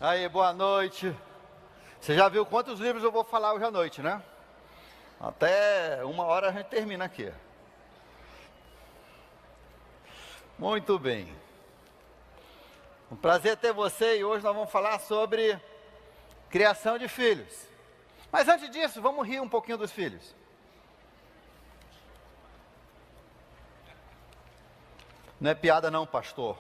Aí, boa noite. Você já viu quantos livros eu vou falar hoje à noite, né? Até 1 hora a gente termina aqui. Muito bem. Um prazer ter você e hoje nós vamos falar sobre criação de filhos. Mas antes disso, vamos rir um pouquinho dos filhos. Não é piada não, pastor.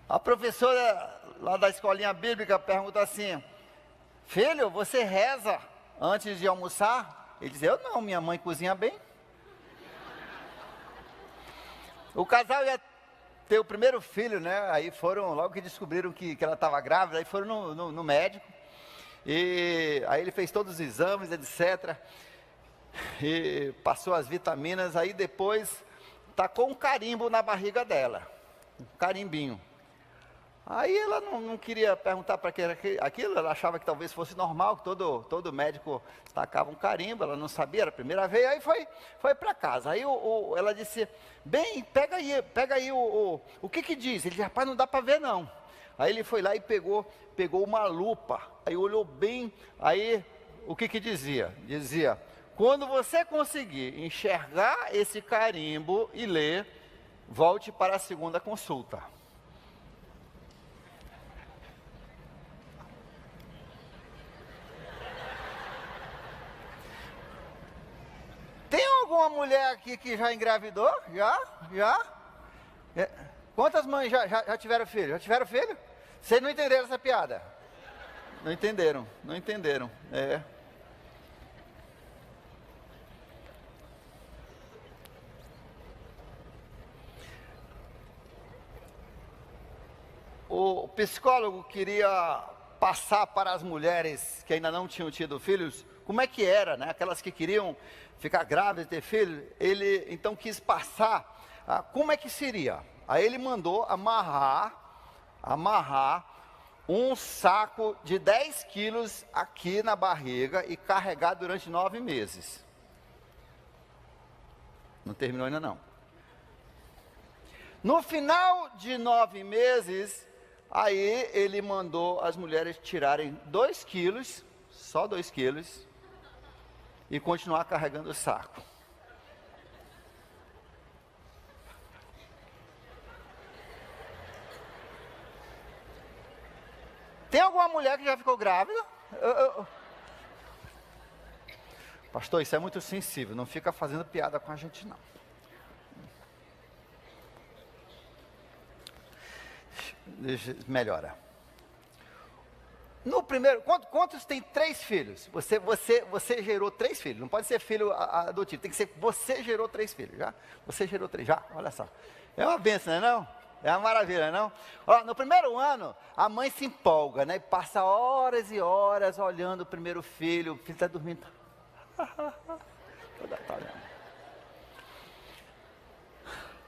A professora lá da escolinha bíblica pergunta assim: filho, você reza antes de almoçar? Ele diz: eu não, minha mãe cozinha bem. O casal ia ter o primeiro filho, né? Aí foram, logo que descobriram que ela estava grávida, aí foram no médico. E aí ele fez todos os exames, etc. E passou as vitaminas, aí depois tacou um carimbo na barriga dela. Um carimbinho. Aí ela não queria perguntar para que era aquilo, ela achava que talvez fosse normal, que todo médico tacava um carimbo, ela não sabia, era a primeira vez, aí foi para casa. Aí ela disse: bem, pega aí o que diz? Ele disse: rapaz, não dá para ver não. Aí ele foi lá e pegou uma lupa, aí olhou bem, aí o que dizia? Dizia: quando você conseguir enxergar esse carimbo e ler, volte para a segunda consulta. Tem alguma mulher aqui que já engravidou? Já? Quantas mães já tiveram filho? Já tiveram filho? Vocês não entenderam essa piada? Não entenderam. É. O psicólogo queria passar para as mulheres que ainda não tinham tido filhos como é que era, né? Aquelas que queriam ficar grávidas e ter filhos, ele então quis passar como é que seria. Aí ele mandou amarrar um saco de 10 quilos aqui na barriga e carregar durante 9 meses. Não terminou ainda não. No final de 9 meses, aí ele mandou as mulheres tirarem 2 quilos, só 2 quilos, e continuar carregando o saco. Tem alguma mulher que já ficou grávida? Pastor, isso é muito sensível, não fica fazendo piada com a gente não. Melhora. No primeiro, quantos tem 3 filhos? Você gerou 3 filhos, não pode ser filho adotivo, tem que ser você gerou 3 filhos, já? Você gerou 3, já? Olha só. É uma bênção, não é não? É uma maravilha, não? Ó, no primeiro ano, a mãe se empolga, né? Passa horas e horas olhando o primeiro filho, o filho está dormindo.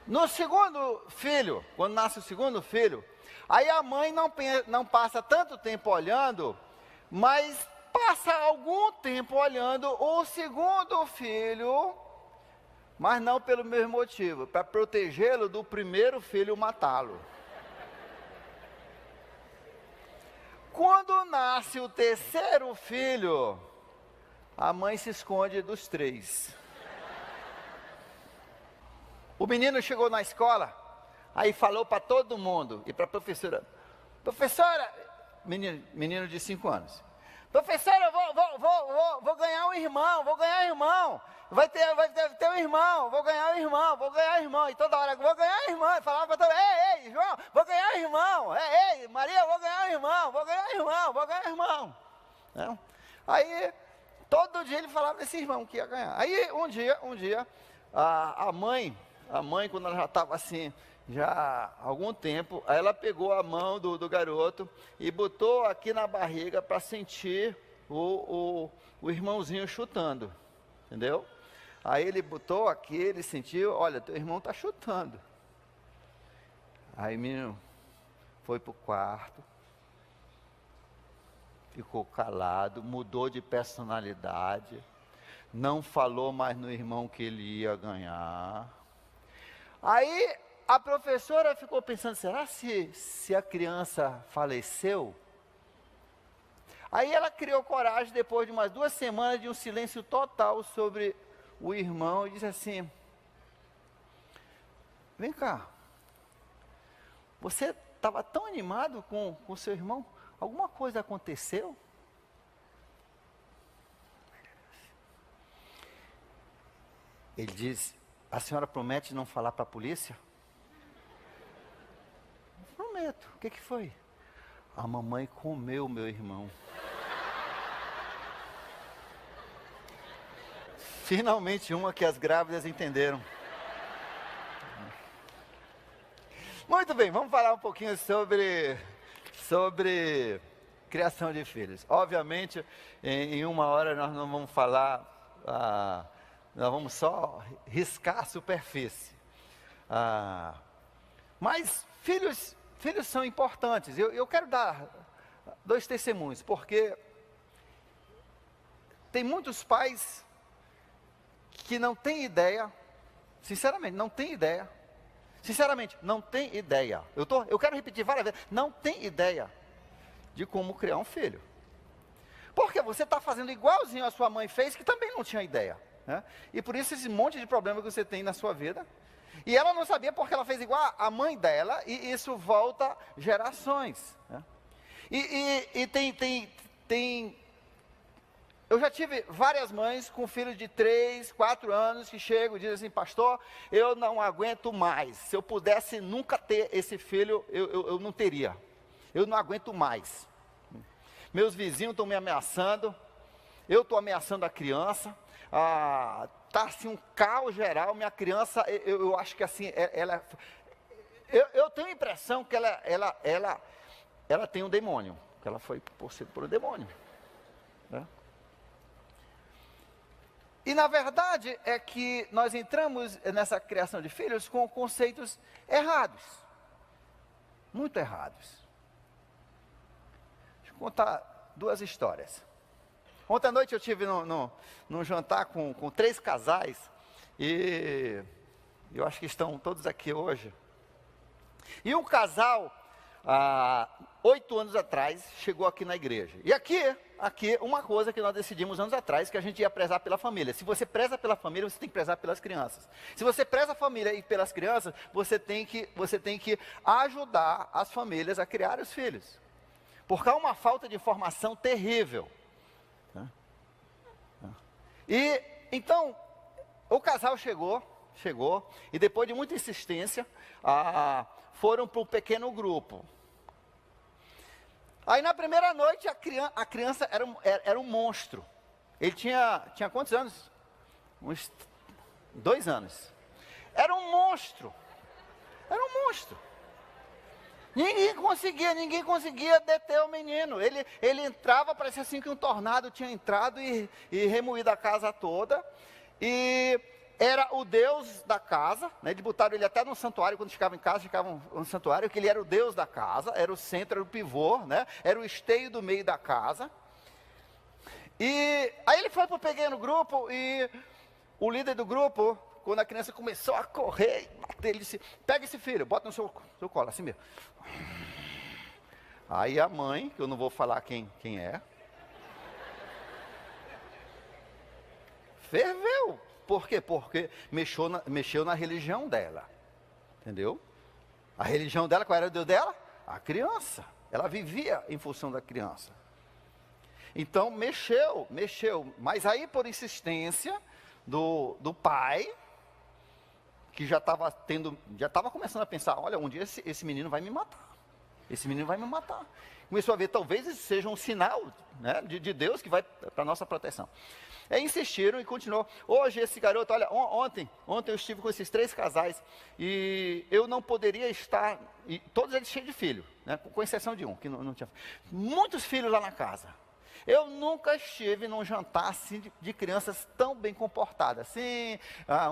No segundo filho, quando nasce o segundo filho, aí a mãe não passa tanto tempo olhando, mas passa algum tempo olhando o segundo filho, mas não pelo mesmo motivo, para protegê-lo do primeiro filho matá-lo. Quando nasce o terceiro filho, a mãe se esconde dos 3. O menino chegou na escola, aí falou para todo mundo, e para a professora: professora, menino de 5 anos, professora, eu vou ganhar um irmão, vai ter um irmão, vou ganhar um irmão, e toda hora, vou ganhar um irmão, e falava para todo mundo: ei, João, vou ganhar um irmão, ei, Maria, vou ganhar um irmão. Não? Aí, todo dia ele falava desse irmão que ia ganhar. Aí, um dia, a mãe, quando ela já estava assim, já há algum tempo, aí ela pegou a mão do garoto e botou aqui na barriga para sentir o irmãozinho chutando, entendeu? Aí ele botou aqui, ele sentiu: olha, teu irmão está chutando. Aí o menino foi para o quarto, ficou calado, mudou de personalidade, não falou mais no irmão que ele ia ganhar. Aí a professora ficou pensando, será se a criança faleceu? Aí ela criou coragem, depois de umas 2 semanas de um silêncio total sobre o irmão, e disse assim, vem cá, você estava tão animado com seu irmão, alguma coisa aconteceu? Ele diz, a senhora promete não falar para a polícia? Prometo. O que foi? A mamãe comeu meu irmão. Finalmente uma que as grávidas entenderam. Muito bem, vamos falar um pouquinho sobre criação de filhos. Obviamente, em 1 hora nós não vamos falar, nós vamos só riscar a superfície. Mas filhos são importantes. Eu quero dar 2 testemunhos, porque tem muitos pais que não têm ideia, sinceramente, não têm ideia. Sinceramente, não tem ideia. Eu quero repetir várias vezes, não tem ideia de como criar um filho. Porque você está fazendo igualzinho a sua mãe fez, que também não tinha ideia. Né? E por isso esse monte de problema que você tem na sua vida. E ela não sabia porque ela fez igual a mãe dela, e isso volta gerações. Né? E tem... Eu já tive várias mães com filhos de 3, 4 anos que chegam e dizem assim, pastor, eu não aguento mais. Se eu pudesse nunca ter esse filho, eu não teria. Eu não aguento mais. Meus vizinhos estão me ameaçando, eu estou ameaçando a criança. Está assim um caos geral, minha criança, eu acho que assim, eu tenho a impressão que ela tem um demônio, que ela foi possuída por um demônio. Né? E na verdade é que nós entramos nessa criação de filhos com conceitos errados. Muito errados. Deixa eu contar 2 histórias. Ontem à noite eu estive num jantar com 3 casais. E eu acho que estão todos aqui hoje. E um casal, 8 anos atrás, chegou aqui na igreja. E aqui uma coisa que nós decidimos anos atrás, que a gente ia prezar pela família. Se você preza pela família, você tem que prezar pelas crianças. Se você preza a família e pelas crianças, você tem que ajudar as famílias a criar os filhos. Porque há uma falta de informação terrível. E então, o casal chegou, e depois de muita insistência, foram para o pequeno grupo. Aí na primeira noite a criança era um monstro. Ele tinha quantos anos? Uns 2 anos. Era um monstro. Ninguém conseguia deter o menino. Ele entrava, parecia assim que um tornado tinha entrado e remoído a casa toda. E era o Deus da casa, né? Eles botaram ele até no santuário, quando ficava em casa, ficava no santuário, que ele era o Deus da casa, era o centro, era o pivô, né? Era o esteio do meio da casa. E aí ele foi para o pequeno grupo, e o líder do grupo, quando a criança começou a correr, ele disse, pega esse filho, bota no seu colo, assim mesmo. Aí a mãe, que eu não vou falar quem é, ferveu. Por quê? Porque mexeu na religião dela. Entendeu? A religião dela, qual era o Deus dela? A criança. Ela vivia em função da criança. Então mexeu. Mas aí por insistência do pai, que já estava começando a pensar, olha, um dia esse menino vai me matar. Começou a ver, talvez isso seja um sinal, né, de Deus que vai para a nossa proteção. Insistiram e continuou. Hoje esse garoto, olha, ontem eu estive com esses 3 casais, e eu não poderia estar, e todos eles cheios de filho, né, com exceção de um, que não tinha. Muitos filhos lá na casa. Eu nunca estive num jantar assim de crianças tão bem comportadas. Assim,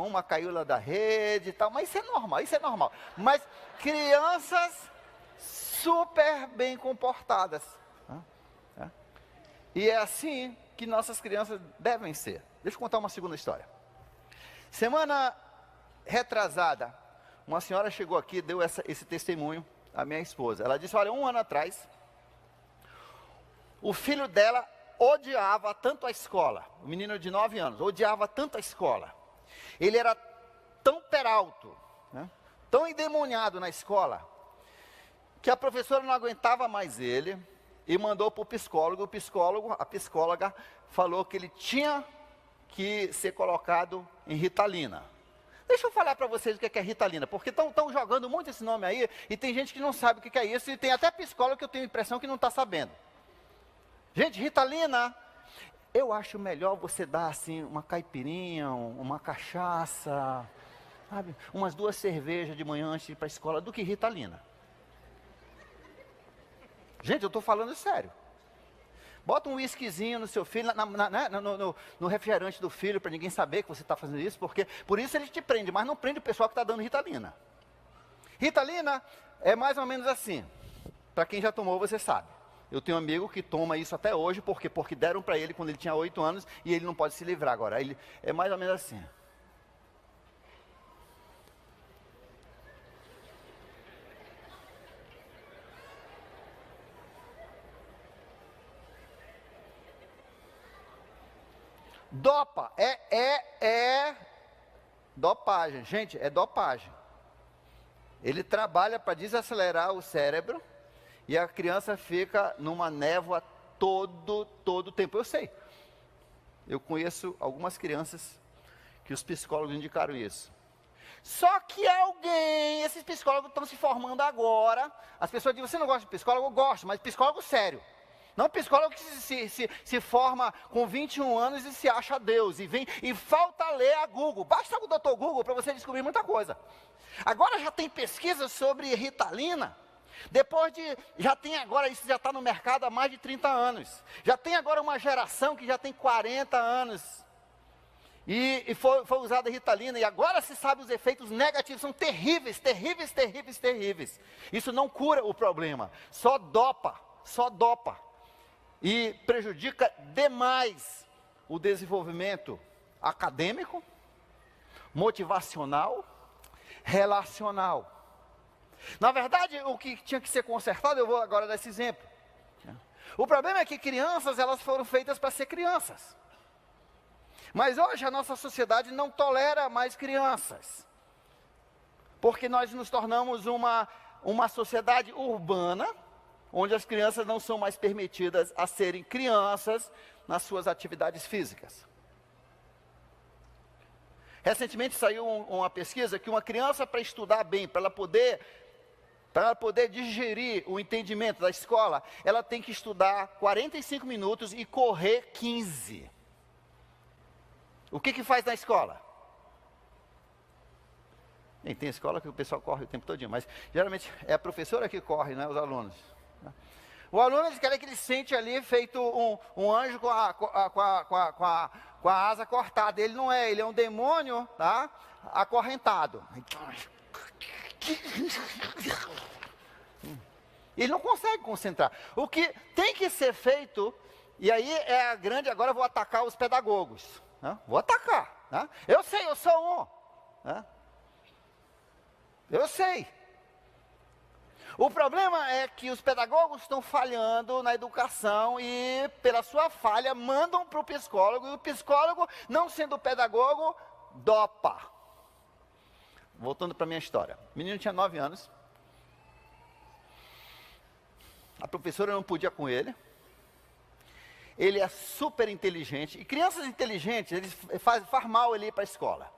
uma caiu lá da rede e tal, mas isso é normal. Mas crianças super bem comportadas. E é assim que nossas crianças devem ser. Deixa eu contar uma segunda história. Semana retrasada, uma senhora chegou aqui e deu esse testemunho à minha esposa. Ela disse, olha, 1 ano atrás, o filho dela odiava tanto a escola. O menino de 9 anos, odiava tanto a escola. Ele era tão peralto, né, tão endemoniado na escola, que a professora não aguentava mais ele e mandou para o psicólogo. A psicóloga falou que ele tinha que ser colocado em Ritalina. Deixa eu falar para vocês o que é Ritalina, porque estão jogando muito esse nome aí, e tem gente que não sabe o que é isso, e tem até psicólogo que eu tenho a impressão que não está sabendo. Gente, Ritalina, eu acho melhor você dar assim uma caipirinha, uma cachaça, sabe, umas 2 cervejas de manhã antes de ir para a escola, do que Ritalina. Gente, eu estou falando sério. Bota um whiskyzinho no seu filho, no refrigerante do filho, para ninguém saber que você está fazendo isso, porque por isso ele te prende, mas não prende o pessoal que está dando Ritalina. Ritalina é mais ou menos assim, para quem já tomou você sabe. Eu tenho um amigo que toma isso até hoje, porque deram para ele quando ele tinha 8 anos, e ele não pode se livrar agora. É mais ou menos assim. Dopa, é dopagem, gente, é dopagem. Ele trabalha para desacelerar o cérebro e a criança fica numa névoa todo o tempo. Eu sei, eu conheço algumas crianças que os psicólogos indicaram isso. Só que esses psicólogos estão se formando agora. As pessoas dizem, você não gosta de psicólogo? Eu gosto, mas psicólogo sério. Não psicólogo que se forma com 21 anos e se acha Deus, e falta ler a Google. Basta o Dr. Google para você descobrir muita coisa. Agora já tem pesquisa sobre Ritalina. Isso já está no mercado há mais de 30 anos. Já tem agora uma geração que já tem 40 anos. E foi usada Ritalina, e agora se sabe os efeitos negativos, são terríveis. Isso não cura o problema, só dopa. E prejudica demais o desenvolvimento acadêmico, motivacional, relacional. Na verdade, o que tinha que ser consertado, eu vou agora dar esse exemplo. O problema é que crianças, elas foram feitas para ser crianças. Mas hoje a nossa sociedade não tolera mais crianças. Porque nós nos tornamos uma sociedade urbana, onde as crianças não são mais permitidas a serem crianças nas suas atividades físicas. Recentemente saiu uma pesquisa que uma criança, para estudar bem, para ela poder digerir o entendimento da escola, ela tem que estudar 45 minutos e correr 15. O que faz na escola? Tem escola que o pessoal corre o tempo todo, mas geralmente é a professora que corre, não é os alunos. O aluno, eles querem que ele sente ali feito um anjo com a asa cortada. Ele não é, ele é um demônio, tá? Acorrentado. Ele não consegue concentrar. O que tem que ser feito, e aí agora eu vou atacar os pedagogos. Né? Vou atacar. Né? Eu sei, eu sou um. Né? Eu sei. O problema é que os pedagogos estão falhando na educação e, pela sua falha, mandam para o psicólogo, e o psicólogo, não sendo pedagogo, dopa. Voltando para a minha história. O menino tinha 9 anos. A professora não podia com ele. Ele é super inteligente. E crianças inteligentes, faz mal ele ir para a escola.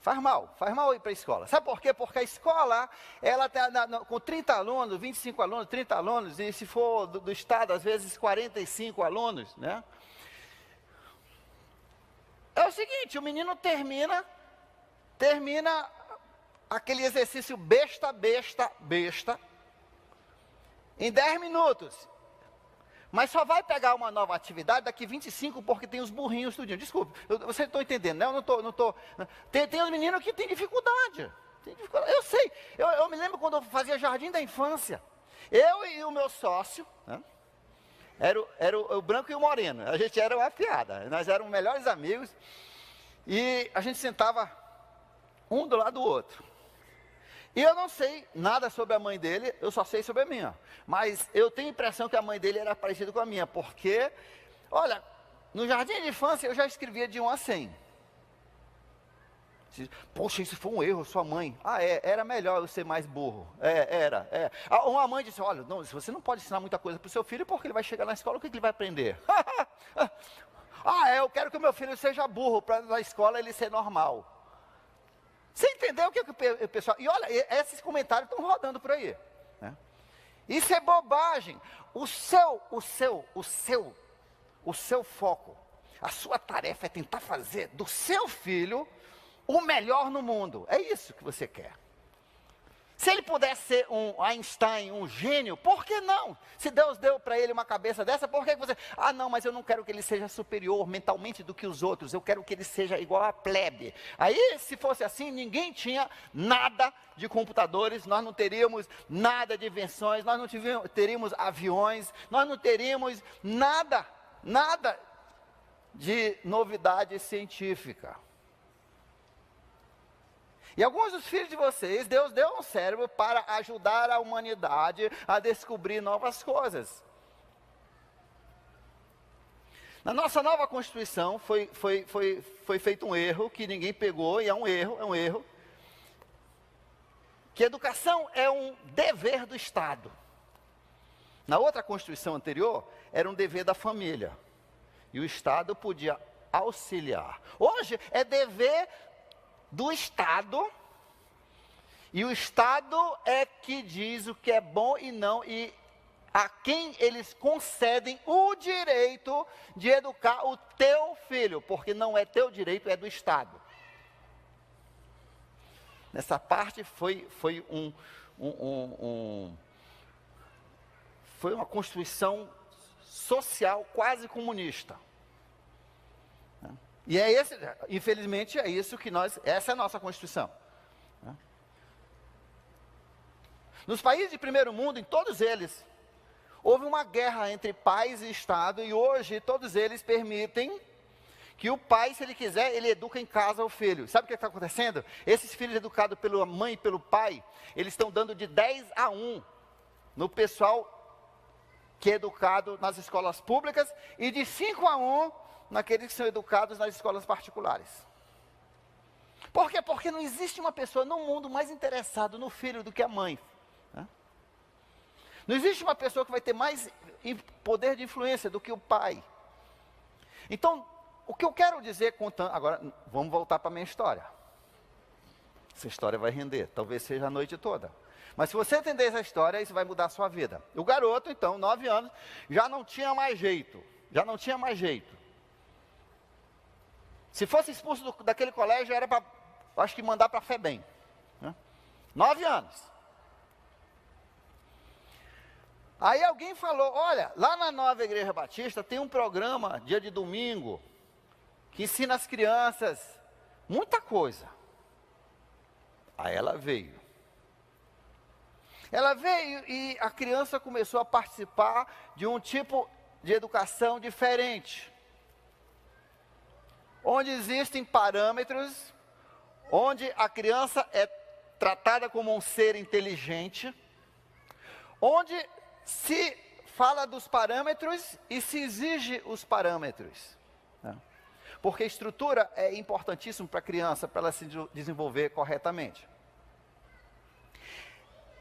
Faz mal ir para a escola. Sabe por quê? Porque a escola, ela está com 30 alunos, 25 alunos, 30 alunos, e se for do estado, às vezes 45 alunos, né? É o seguinte, o menino termina aquele exercício besta, em 10 minutos. Mas só vai pegar uma nova atividade daqui 25, porque tem os burrinhos tudinho. Desculpe, vocês estão entendendo, né? Eu não estou. Tem os meninos que têm dificuldade. Eu sei. Eu me lembro quando eu fazia jardim da infância. Eu e o meu sócio, né? Era o branco e o moreno. A gente era uma piada. Nós éramos melhores amigos. E a gente sentava um do lado do outro. E eu não sei nada sobre a mãe dele, eu só sei sobre a minha. Mas eu tenho a impressão que a mãe dele era parecida com a minha, porque, olha, no jardim de infância eu já escrevia de 1 a 100. Poxa, isso foi um erro, sua mãe. Era melhor eu ser mais burro. Era. Uma mãe disse, olha, não, você não pode ensinar muita coisa para o seu filho, porque ele vai chegar na escola, o que ele vai aprender? Eu quero que o meu filho seja burro, para na escola ele ser normal. Você entendeu o que o pessoal... E olha, esses comentários estão rodando por aí. Né? Isso é bobagem. O seu foco, a sua tarefa é tentar fazer do seu filho o melhor no mundo. É isso que você quer. Se ele pudesse ser um Einstein, um gênio, por que não? Se Deus deu para ele uma cabeça dessa, por que você... não, mas eu não quero que ele seja superior mentalmente do que os outros, eu quero que ele seja igual a plebe. Aí, se fosse assim, ninguém tinha nada de computadores, nós não teríamos nada de invenções, nós não teríamos aviões, nós não teríamos nada de novidade científica. E alguns dos filhos de vocês, Deus deu um cérebro para ajudar a humanidade a descobrir novas coisas. Na nossa nova Constituição foi feito um erro que ninguém pegou, e é um erro. Que educação é um dever do Estado. Na outra Constituição anterior, era um dever da família. E o Estado podia auxiliar. Hoje é dever do Estado, e o Estado é que diz o que é bom e não, e a quem eles concedem o direito de educar o teu filho, porque não é teu direito, é do Estado. Nessa parte foi uma constituição social quase comunista. E infelizmente é isso que essa é a nossa Constituição. Nos países de primeiro mundo, em todos eles, houve uma guerra entre pais e Estado, e hoje todos eles permitem que o pai, se ele quiser, ele educa em casa o filho. Sabe o que está acontecendo? Esses filhos educados pela mãe e pelo pai, eles estão dando de 10-1 no pessoal que é educado nas escolas públicas, e de 5-1 naqueles que são educados nas escolas particulares. Por quê? Porque não existe uma pessoa no mundo mais interessada no filho do que a mãe. Né? Não existe uma pessoa que vai ter mais poder de influência do que o pai. Então, o que eu quero dizer, contando... Agora, vamos voltar para a minha história. Essa história vai render, talvez seja a noite toda. Mas se você entender essa história, isso vai mudar a sua vida. O garoto, então, 9 anos, já não tinha mais jeito. Se fosse expulso daquele colégio, era para, acho que, mandar para a FEBEM. Né? 9 anos. Aí alguém falou, olha, lá na Nova Igreja Batista tem um programa, dia de domingo, que ensina as crianças muita coisa. Aí ela veio. Ela veio e a criança começou a participar de um tipo de educação diferente. Onde existem parâmetros, onde a criança é tratada como um ser inteligente, onde se fala dos parâmetros e se exige os parâmetros. Né? Porque a estrutura é importantíssima para a criança, para ela se desenvolver corretamente.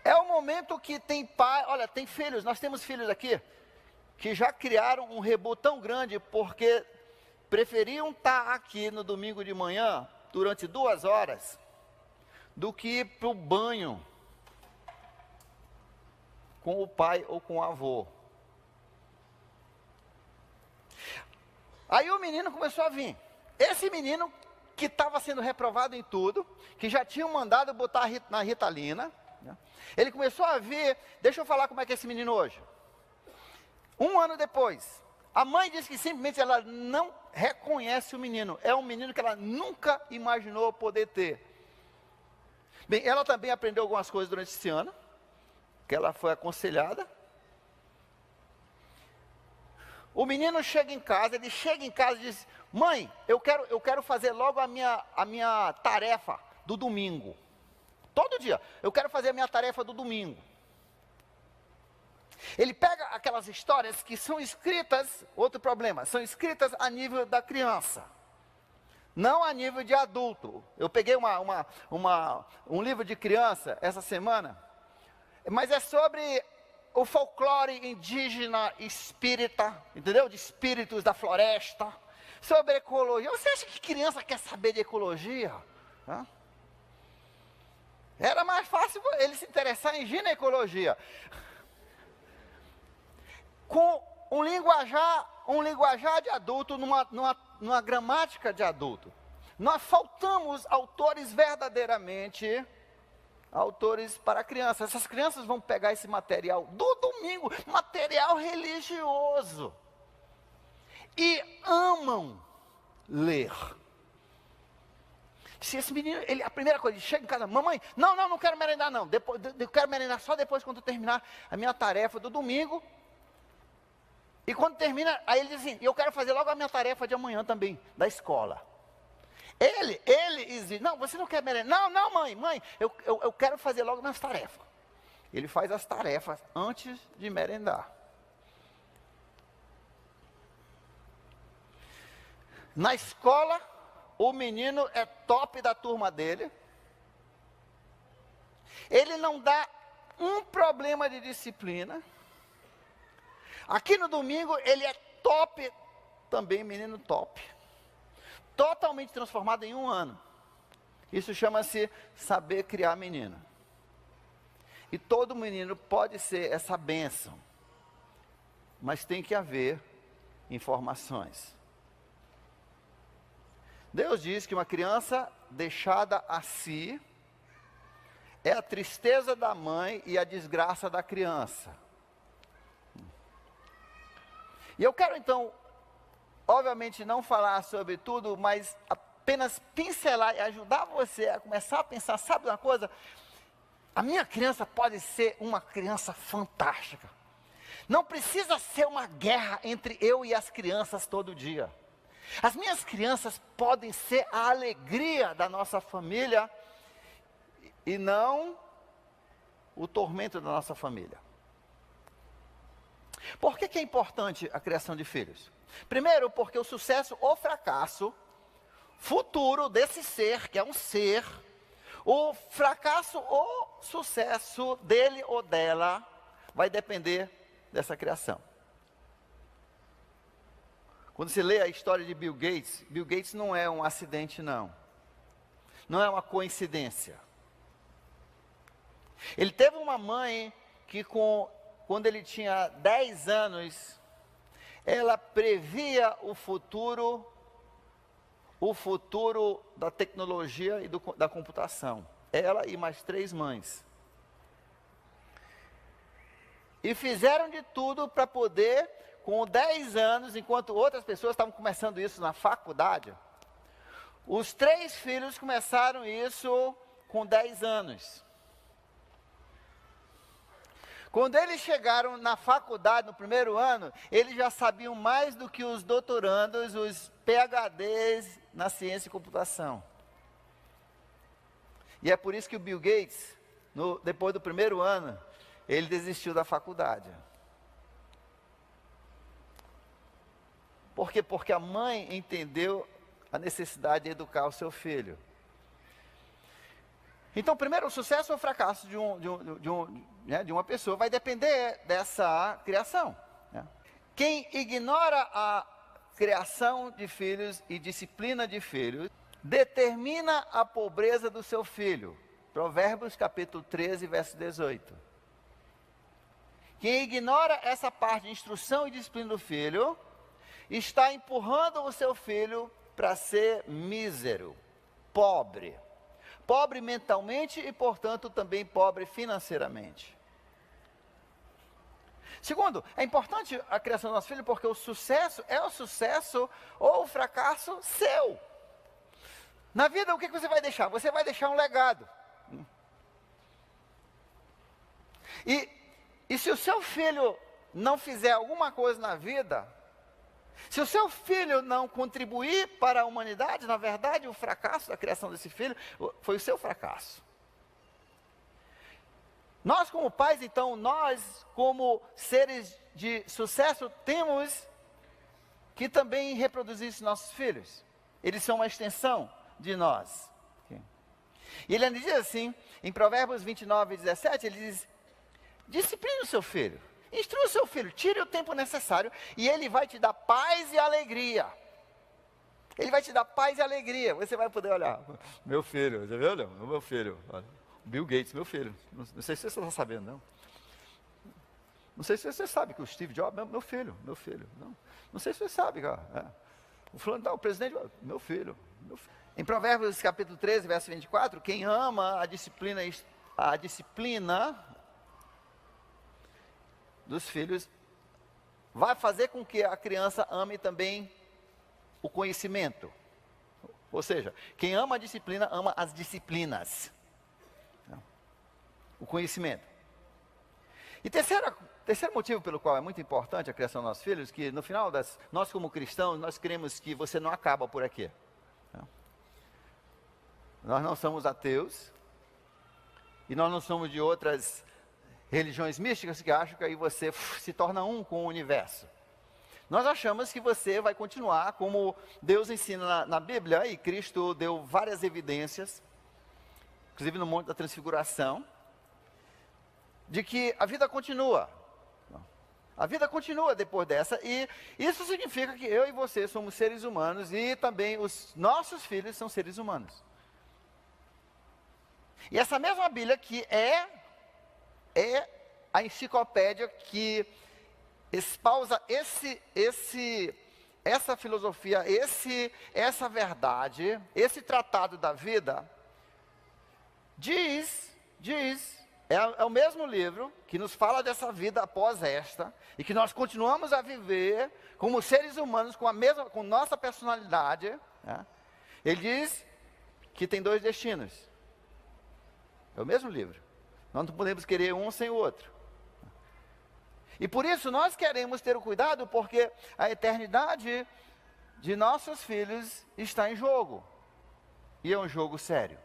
É o momento que tem pai, olha, tem filhos, nós temos filhos aqui, que já criaram um rebu tão grande, porque preferiam estar aqui no domingo de manhã, durante 2 horas, do que ir para o banho com o pai ou com o avô. Aí o menino começou a vir. Esse menino que estava sendo reprovado em tudo, que já tinham mandado botar na Ritalina, né? Ele começou a vir. Deixa eu falar como é que é esse menino hoje. 1 ano depois, a mãe disse que simplesmente ela não reconhece o menino. É um menino que ela nunca imaginou poder ter. Bem, ela também aprendeu algumas coisas durante esse ano, que ela foi aconselhada. O menino chega em casa, ele chega em casa e diz, mãe, eu quero fazer logo a minha tarefa do domingo. Todo dia. Eu quero fazer a minha tarefa do domingo. Ele pega aquelas histórias que são escritas, outro problema, são escritas a nível da criança, não a nível de adulto. Eu peguei um livro de criança essa semana, mas é sobre o folclore indígena espírita, entendeu? De espíritos da floresta, sobre ecologia. Você acha que criança quer saber de ecologia? Hã? Era mais fácil ele se interessar em ginecologia. Com um linguajar de adulto, numa gramática de adulto. Nós faltamos autores verdadeiramente, autores para crianças. Essas crianças vão pegar esse material do domingo, material religioso, e amam ler. Se esse menino, a primeira coisa, ele chega em casa, mamãe, não quero merendar não, eu quero merendar só depois quando terminar a minha tarefa do domingo. E quando termina, aí ele diz assim, eu quero fazer logo a minha tarefa de amanhã também, da escola. Ele exige, não, você não quer merendar? Não, mãe, eu quero fazer logo minhas tarefas. Ele faz as tarefas antes de merendar. Na escola, o menino é top da turma dele. Ele não dá um problema de disciplina. Aqui no domingo, ele é top, também menino top. Totalmente transformado em um ano. Isso chama-se saber criar menino. E todo menino pode ser essa bênção. Mas tem que haver informações. Deus diz que uma criança deixada a si é a tristeza da mãe e a desgraça da criança. E eu quero então, obviamente não falar sobre tudo, mas apenas pincelar e ajudar você a começar a pensar, sabe uma coisa? A minha criança pode ser uma criança fantástica. Não precisa ser uma guerra entre eu e as crianças todo dia. As minhas crianças podem ser a alegria da nossa família e não o tormento da nossa família. Por que é importante a criação de filhos? Primeiro, porque o sucesso ou fracasso futuro desse ser, que é um ser, o fracasso ou sucesso dele ou dela vai depender dessa criação. Quando você lê a história de Bill Gates não é um acidente não. Não é uma coincidência. Ele teve uma mãe que quando ele tinha 10 anos, ela previa o futuro da tecnologia e da computação. Ela e mais 3 mães. E fizeram de tudo para poder, com 10 anos, enquanto outras pessoas estavam começando isso na faculdade, os 3 filhos começaram isso com 10 anos. Quando eles chegaram na faculdade, no primeiro ano, eles já sabiam mais do que os doutorandos, os PhDs na ciência e computação. E é por isso que o Bill Gates, depois do primeiro ano, ele desistiu da faculdade. Por quê? Porque a mãe entendeu a necessidade de educar o seu filho. Então, primeiro, o sucesso ou o fracasso de uma pessoa vai depender dessa criação. Né? Quem ignora a criação de filhos e disciplina de filhos, determina a pobreza do seu filho. Provérbios capítulo 13, verso 18. Quem ignora essa parte de instrução e disciplina do filho, está empurrando o seu filho para ser mísero, pobre. Pobre mentalmente e, portanto, também pobre financeiramente. Segundo, é importante a criação do nosso filho porque o sucesso é o sucesso ou o fracasso seu. Na vida, o que você vai deixar? Você vai deixar um legado. E se o seu filho não fizer alguma coisa na vida, se o seu filho não contribuir para a humanidade, na verdade, o fracasso da criação desse filho foi o seu fracasso. Nós como pais, então, nós como seres de sucesso, temos que também reproduzir isso nos nossos filhos. Eles são uma extensão de nós. E ele diz assim, em Provérbios 29, 17, ele diz: discipline o seu filho, instrua o seu filho, tire o tempo necessário e ele vai te dar paz e alegria. Ele vai te dar paz e alegria. Você vai poder olhar, meu filho, já viu, Leão? Meu filho, olha, Bill Gates, meu filho. Não sei se você está sabendo, não. Não sei se você sabe que o Steve Jobs, meu filho. Não sei se você sabe, cara. O fulano, o presidente, meu filho. Em Provérbios capítulo 13, verso 24, quem ama a disciplina dos filhos vai fazer com que a criança ame também o conhecimento. Ou seja, quem ama a disciplina, ama as disciplinas. O conhecimento. E terceiro motivo pelo qual é muito importante a criação dos nossos filhos, que no final nós como cristãos, nós queremos que você não acaba por aqui. Nós não somos ateus, e nós não somos de outras religiões místicas que acham que aí você se torna um com o universo. Nós achamos que você vai continuar como Deus ensina na Bíblia, e Cristo deu várias evidências, inclusive no Monte da Transfiguração, de que a vida continua. A vida continua depois dessa, e isso significa que eu e você somos seres humanos, e também os nossos filhos são seres humanos. E essa mesma Bíblia que é a enciclopédia que espausa essa filosofia, essa verdade, esse tratado da vida, é o mesmo livro que nos fala dessa vida após esta, e que nós continuamos a viver como seres humanos com nossa personalidade. Ele diz que tem 2 destinos. É o mesmo livro. Nós não podemos querer um sem o outro. E por isso nós queremos ter o cuidado, porque a eternidade de nossos filhos está em jogo. E é um jogo sério.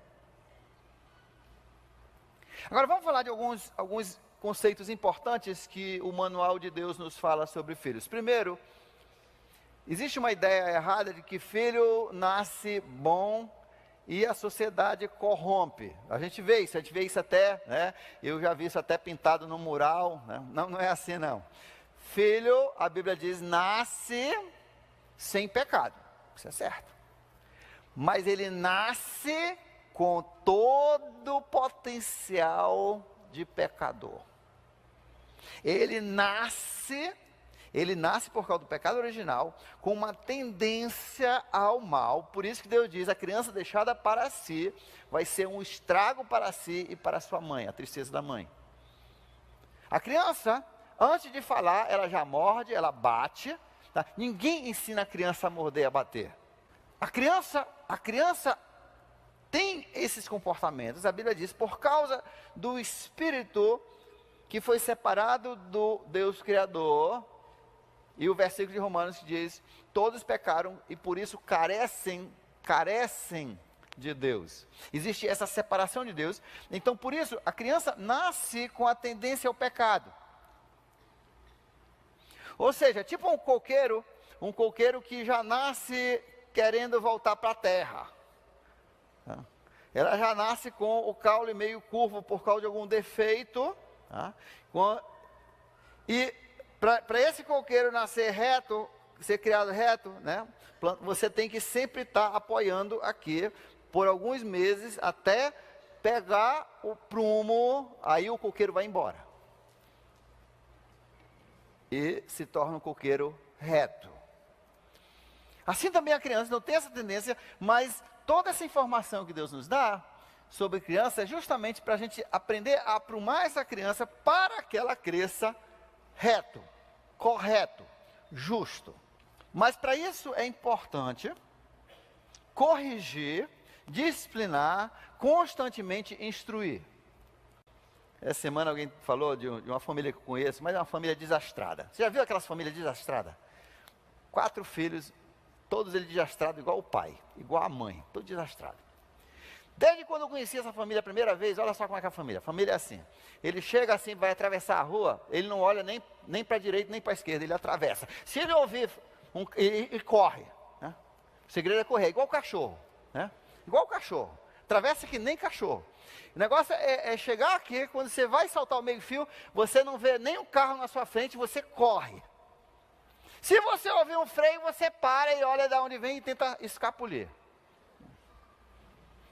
Agora vamos falar de alguns conceitos importantes que o Manual de Deus nos fala sobre filhos. Primeiro, existe uma ideia errada de que filho nasce bom e a sociedade corrompe. A gente vê isso até, né? Eu já vi isso até pintado no mural, né? Não é assim não. Filho, a Bíblia diz, nasce sem pecado. Isso é certo. Mas ele nasce com todo o potencial de pecador. Ele nasce por causa do pecado original, com uma tendência ao mal. Por isso que Deus diz, a criança deixada para si, vai ser um estrago para si e para sua mãe, a tristeza da mãe. A criança, antes de falar, ela já morde, ela bate. Tá? Ninguém ensina a criança a morder, a bater. A criança tem esses comportamentos, a Bíblia diz, por causa do espírito que foi separado do Deus Criador. E o versículo de Romanos diz, todos pecaram e por isso carecem de Deus. Existe essa separação de Deus. Então por isso a criança nasce com a tendência ao pecado. Ou seja, tipo um coqueiro que já nasce querendo voltar para a terra. Ela já nasce com o caule meio curvo por causa de algum defeito. E para esse coqueiro nascer reto, ser criado reto, né, você tem que sempre estar apoiando aqui por alguns meses até pegar o prumo, aí o coqueiro vai embora. E se torna um coqueiro reto. Assim também a criança não tem essa tendência, mas toda essa informação que Deus nos dá sobre criança é justamente para a gente aprender a aprumar essa criança para que ela cresça reto, correto, justo. Mas para isso é importante corrigir, disciplinar, constantemente instruir. Essa semana alguém falou de uma família que eu conheço, mas é uma família desastrada. Você já viu aquelas famílias desastradas? 4 filhos, todos eles desastrados igual o pai, igual a mãe, todo desastrado. Desde quando eu conheci essa família a primeira vez, olha só como é que é a família. A família é assim. Ele chega assim, vai atravessar a rua, ele não olha nem para a direita nem para a esquerda, ele atravessa. Se ele ouvir, ele corre. Né? O segredo é correr, igual o cachorro. Né? Igual o cachorro. Atravessa que nem cachorro. O negócio é chegar aqui, quando você vai saltar o meio-fio, você não vê nem um carro na sua frente, você corre. Se você ouvir um freio, você para e olha de onde vem e tenta escapulir.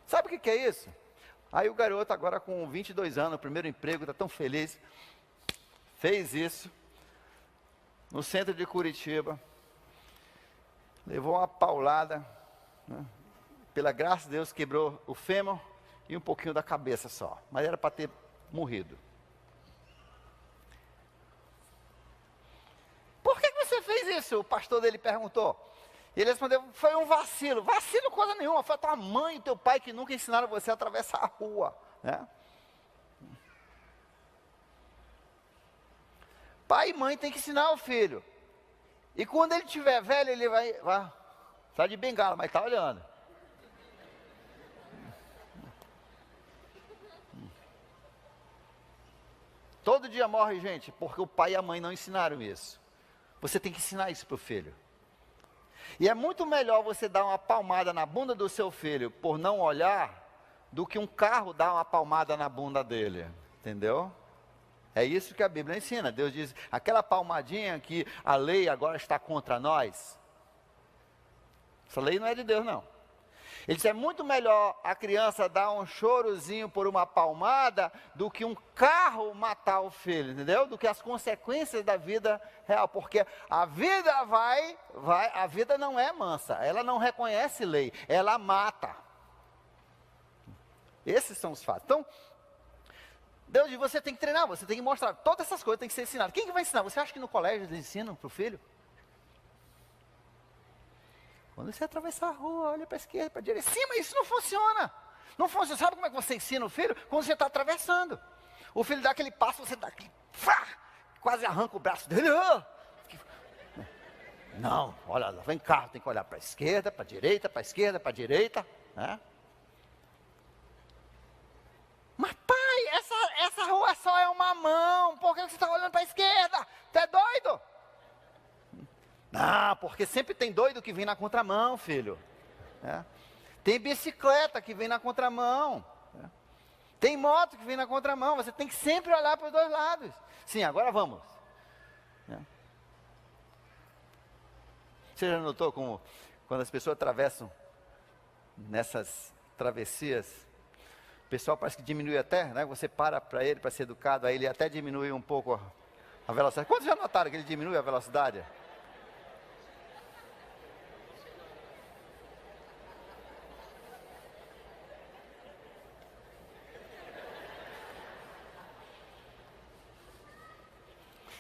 Sabe o que é isso? Aí o garoto, agora com 22 anos, primeiro emprego, está tão feliz, fez isso, no centro de Curitiba, levou uma paulada, né? Pela graça de Deus, quebrou o fêmur e um pouquinho da cabeça só, mas era para ter morrido. Por que você fez isso? O pastor dele perguntou. E ele respondeu, foi um vacilo. Vacilo coisa nenhuma, foi a tua mãe e teu pai que nunca ensinaram você a atravessar a rua. Né? Pai e mãe tem que ensinar o filho. E quando ele estiver velho, ele vai tá de bengala, mas está olhando. Todo dia morre gente, porque o pai e a mãe não ensinaram isso. Você tem que ensinar isso para o filho. E é muito melhor você dar uma palmada na bunda do seu filho por não olhar, do que um carro dar uma palmada na bunda dele. Entendeu? É isso que a Bíblia ensina. Deus diz, aquela palmadinha que a lei agora está contra nós. Essa lei não é de Deus, não. Ele diz, é muito melhor a criança dar um chorozinho por uma palmada do que um carro matar o filho, entendeu? Do que as consequências da vida real, porque a vida a vida não é mansa, ela não reconhece lei, ela mata. Esses são os fatos. Então, Deus diz, você tem que treinar, você tem que mostrar, todas essas coisas têm que ser ensinadas. Quem que vai ensinar? Você acha que no colégio eles ensinam para o filho? Quando você atravessar a rua, olha para a esquerda, para a direita. Sim, mas isso não funciona. Não funciona. Sabe como é que você ensina o filho? Quando você está atravessando. O filho dá aquele passo, você dá aquele... quase arranca o braço dele. Não, olha, vem cá, tem que olhar para a esquerda, para a direita, para a esquerda, para a direita. Né? Mas pai, essa rua só é uma mão. Por que você está olhando para a esquerda? Você é doido? Ah, porque sempre tem doido que vem na contramão, filho. É. Tem bicicleta que vem na contramão. É. Tem moto que vem na contramão. Você tem que sempre olhar para os dois lados. Sim, agora vamos. É. Você já notou como, quando as pessoas atravessam nessas travessias, o pessoal parece que diminui até, né? Você para ele para ser educado, aí ele até diminui um pouco a velocidade. Quantos já notaram que ele diminui a velocidade?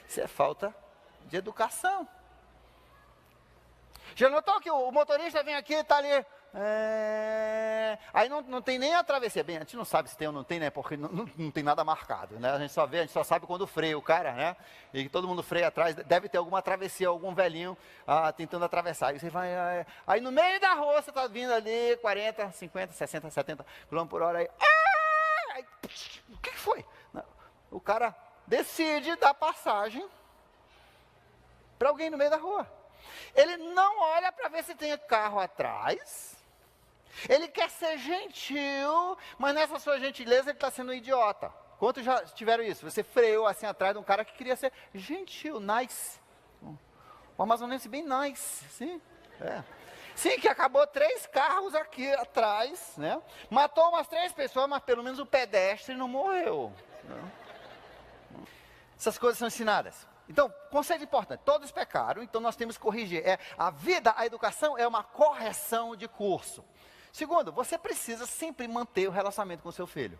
Isso é falta de educação. Já notou que o motorista vem aqui e está ali... Aí não tem nem a travessia. Bem, a gente não sabe se tem ou não tem, né? Porque não tem nada marcado, né? A gente só sabe quando freia o cara, né? E todo mundo freia atrás. Deve ter alguma travessia, algum velhinho tentando atravessar. Aí você vai... Aí no meio da rua você está vindo ali 40, 50, 60, 70 km por hora. Aí, o que foi? O cara... decide dar passagem para alguém no meio da rua. Ele não olha para ver se tem carro atrás. Ele quer ser gentil, mas nessa sua gentileza ele está sendo um idiota. Quantos já tiveram isso? Você freou assim atrás de um cara que queria ser gentil, nice. Um amazonense bem nice, sim. É. Sim, que acabou 3 carros aqui atrás, né? Matou umas 3 pessoas, mas pelo menos o pedestre não morreu. Né? Essas coisas são ensinadas. Então, conceito importante, todos pecaram, então nós temos que corrigir. A educação é uma correção de curso. Segundo, você precisa sempre manter o relacionamento com o seu filho.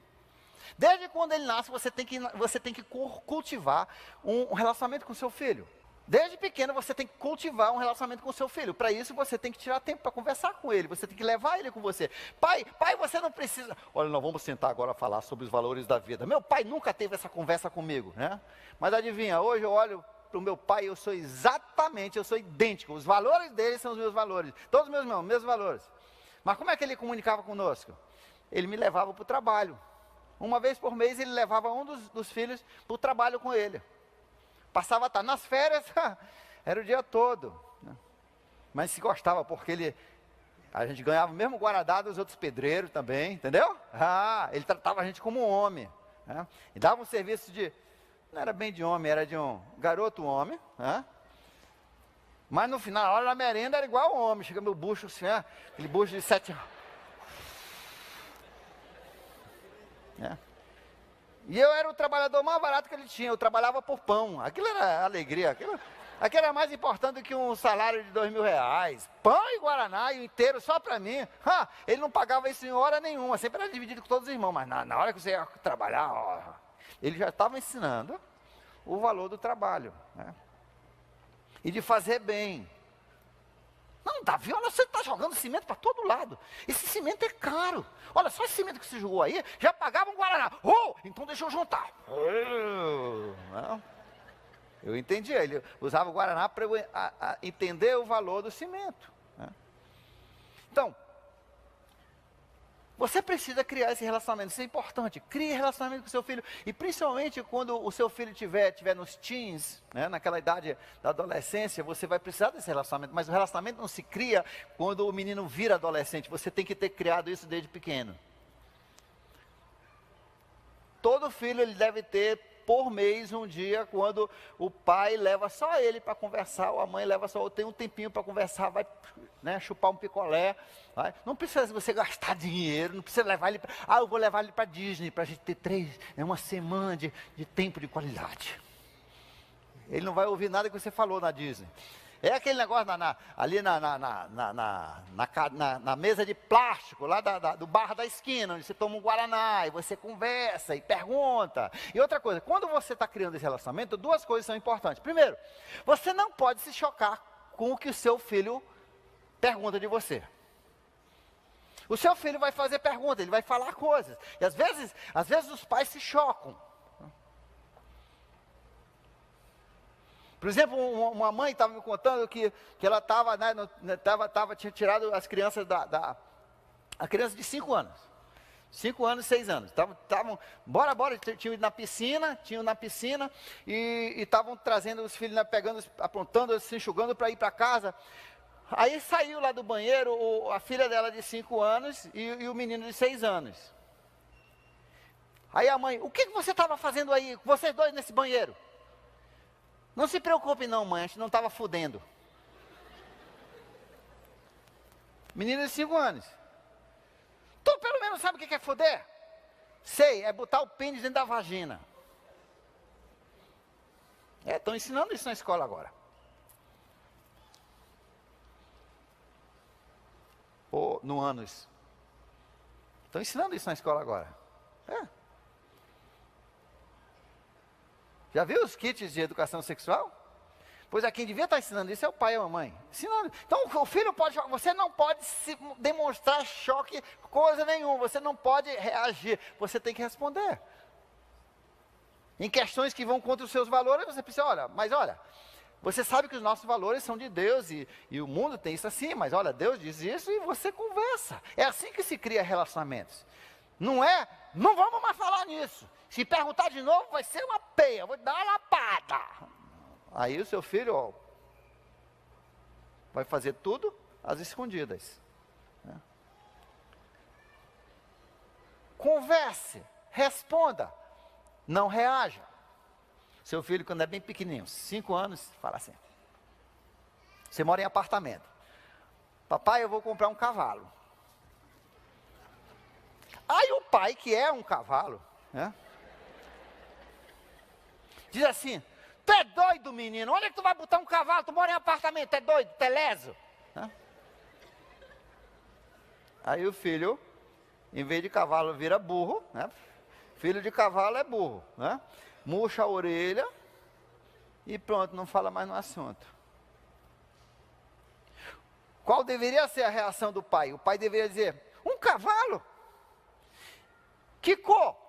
Desde quando ele nasce, você tem que cultivar um relacionamento com o seu filho. Desde pequeno você tem que cultivar um relacionamento com o seu filho. Para isso você tem que tirar tempo para conversar com ele. Você tem que levar ele com você. Pai, você não precisa... Olha, nós vamos sentar agora a falar sobre os valores da vida. Meu pai nunca teve essa conversa comigo, né? Mas adivinha, hoje eu olho para o meu pai e eu sou idêntico. Os valores dele são os meus valores. Todos os mesmos valores. Mas como é que ele comunicava conosco? ele me levava para o trabalho. Uma vez por mês ele levava um dos filhos para o trabalho com ele. Passava nas férias, era o dia todo. Né? Mas se gostava, porque a gente ganhava o mesmo guaradá dos outros pedreiros também, entendeu? Ele tratava a gente como um homem. Né? E dava um serviço não era bem de homem, era de um garoto homem. Né? Mas no final, a hora da merenda era igual ao homem. Chega meu bucho assim, aquele bucho de 7 anos. E eu era o trabalhador mais barato que ele tinha. Eu trabalhava por pão. Aquilo era alegria. Aquilo era mais importante do que um salário de R$2.000. Pão e guaraná, e o inteiro só para mim. Ele não pagava isso em hora nenhuma. Sempre era dividido com todos os irmãos. Mas na hora que você ia trabalhar, ele já estava ensinando o valor do trabalho. Né? E de fazer bem. Não, Davi, olha, você está jogando cimento para todo lado. Esse cimento é caro. Olha, só esse cimento que você jogou aí, já pagava um guaraná. Então deixa eu juntar. Não. Eu entendi. Ele usava o guaraná para entender o valor do cimento. Né? Então, você precisa criar esse relacionamento. Isso é importante. Crie relacionamento com seu filho. E principalmente quando o seu filho estiver nos teens, né, naquela idade da adolescência, você vai precisar desse relacionamento. Mas o relacionamento não se cria quando o menino vira adolescente. Você tem que ter criado isso desde pequeno. Todo filho ele deve ter por mês um dia quando o pai leva só ele para conversar, ou a mãe leva só, tem um tempinho para conversar, vai, né, chupar um picolé. Vai. Não precisa você gastar dinheiro, não precisa levar ele eu vou levar ele para Disney, para a gente ter uma semana de tempo de qualidade. Ele não vai ouvir nada que você falou na Disney. É aquele negócio ali na mesa de plástico, lá do bar da esquina, onde você toma um guaraná, e você conversa e pergunta. E outra coisa, quando você está criando esse relacionamento, duas coisas são importantes. Primeiro, você não pode se chocar com o que o seu filho pergunta de você. O seu filho vai fazer perguntas, ele vai falar coisas. E às vezes os pais se chocam. Por exemplo, uma mãe estava me contando que ela estava, tinha tirado as crianças a criança de 5 anos. 5 anos, 6 anos. Estavam, bora, tinham ido na piscina, e estavam trazendo os filhos, aprontando, se enxugando para ir para casa. Aí saiu lá do banheiro a filha dela de 5 anos e o menino de 6 anos. Aí a mãe, o que você estava fazendo aí, vocês dois nesse banheiro? Não se preocupe não, mãe, a gente não estava fudendo. Menino de 5 anos. Tu pelo menos sabe o que é fuder? Sei, é botar o pênis dentro da vagina. Estão ensinando isso na escola agora. Ou no ânus. Estão ensinando isso na escola agora. Já viu os kits de educação sexual? Pois quem devia estar ensinando isso é o pai e a mamãe. Ensinando. Então o filho pode, você não pode demonstrar choque, coisa nenhuma. Você não pode reagir. Você tem que responder. Em questões que vão contra os seus valores, você precisa, olha, você sabe que os nossos valores são de Deus e o mundo tem isso assim, mas olha, Deus diz isso e você conversa. É assim que se cria relacionamentos. Não vamos mais falar nisso. Se perguntar de novo, vai ser uma peia, vou te dar uma lapada. Aí o seu filho vai fazer tudo às escondidas. Né? Converse, responda, não reaja. Seu filho, quando é bem pequenininho, 5 anos, fala assim. Você mora em apartamento. Papai, eu vou comprar um cavalo. Aí o pai, que é um cavalo, né? Diz assim, tu é doido, menino, onde é que tu vai botar um cavalo? Tu mora em apartamento, tu é doido, tu é leso? Né? Aí o filho, em vez de cavalo, vira burro, né? Filho de cavalo é burro, né? Murcha a orelha e pronto, não fala mais no assunto. Qual deveria ser a reação do pai? O pai deveria dizer, um cavalo? Que cor?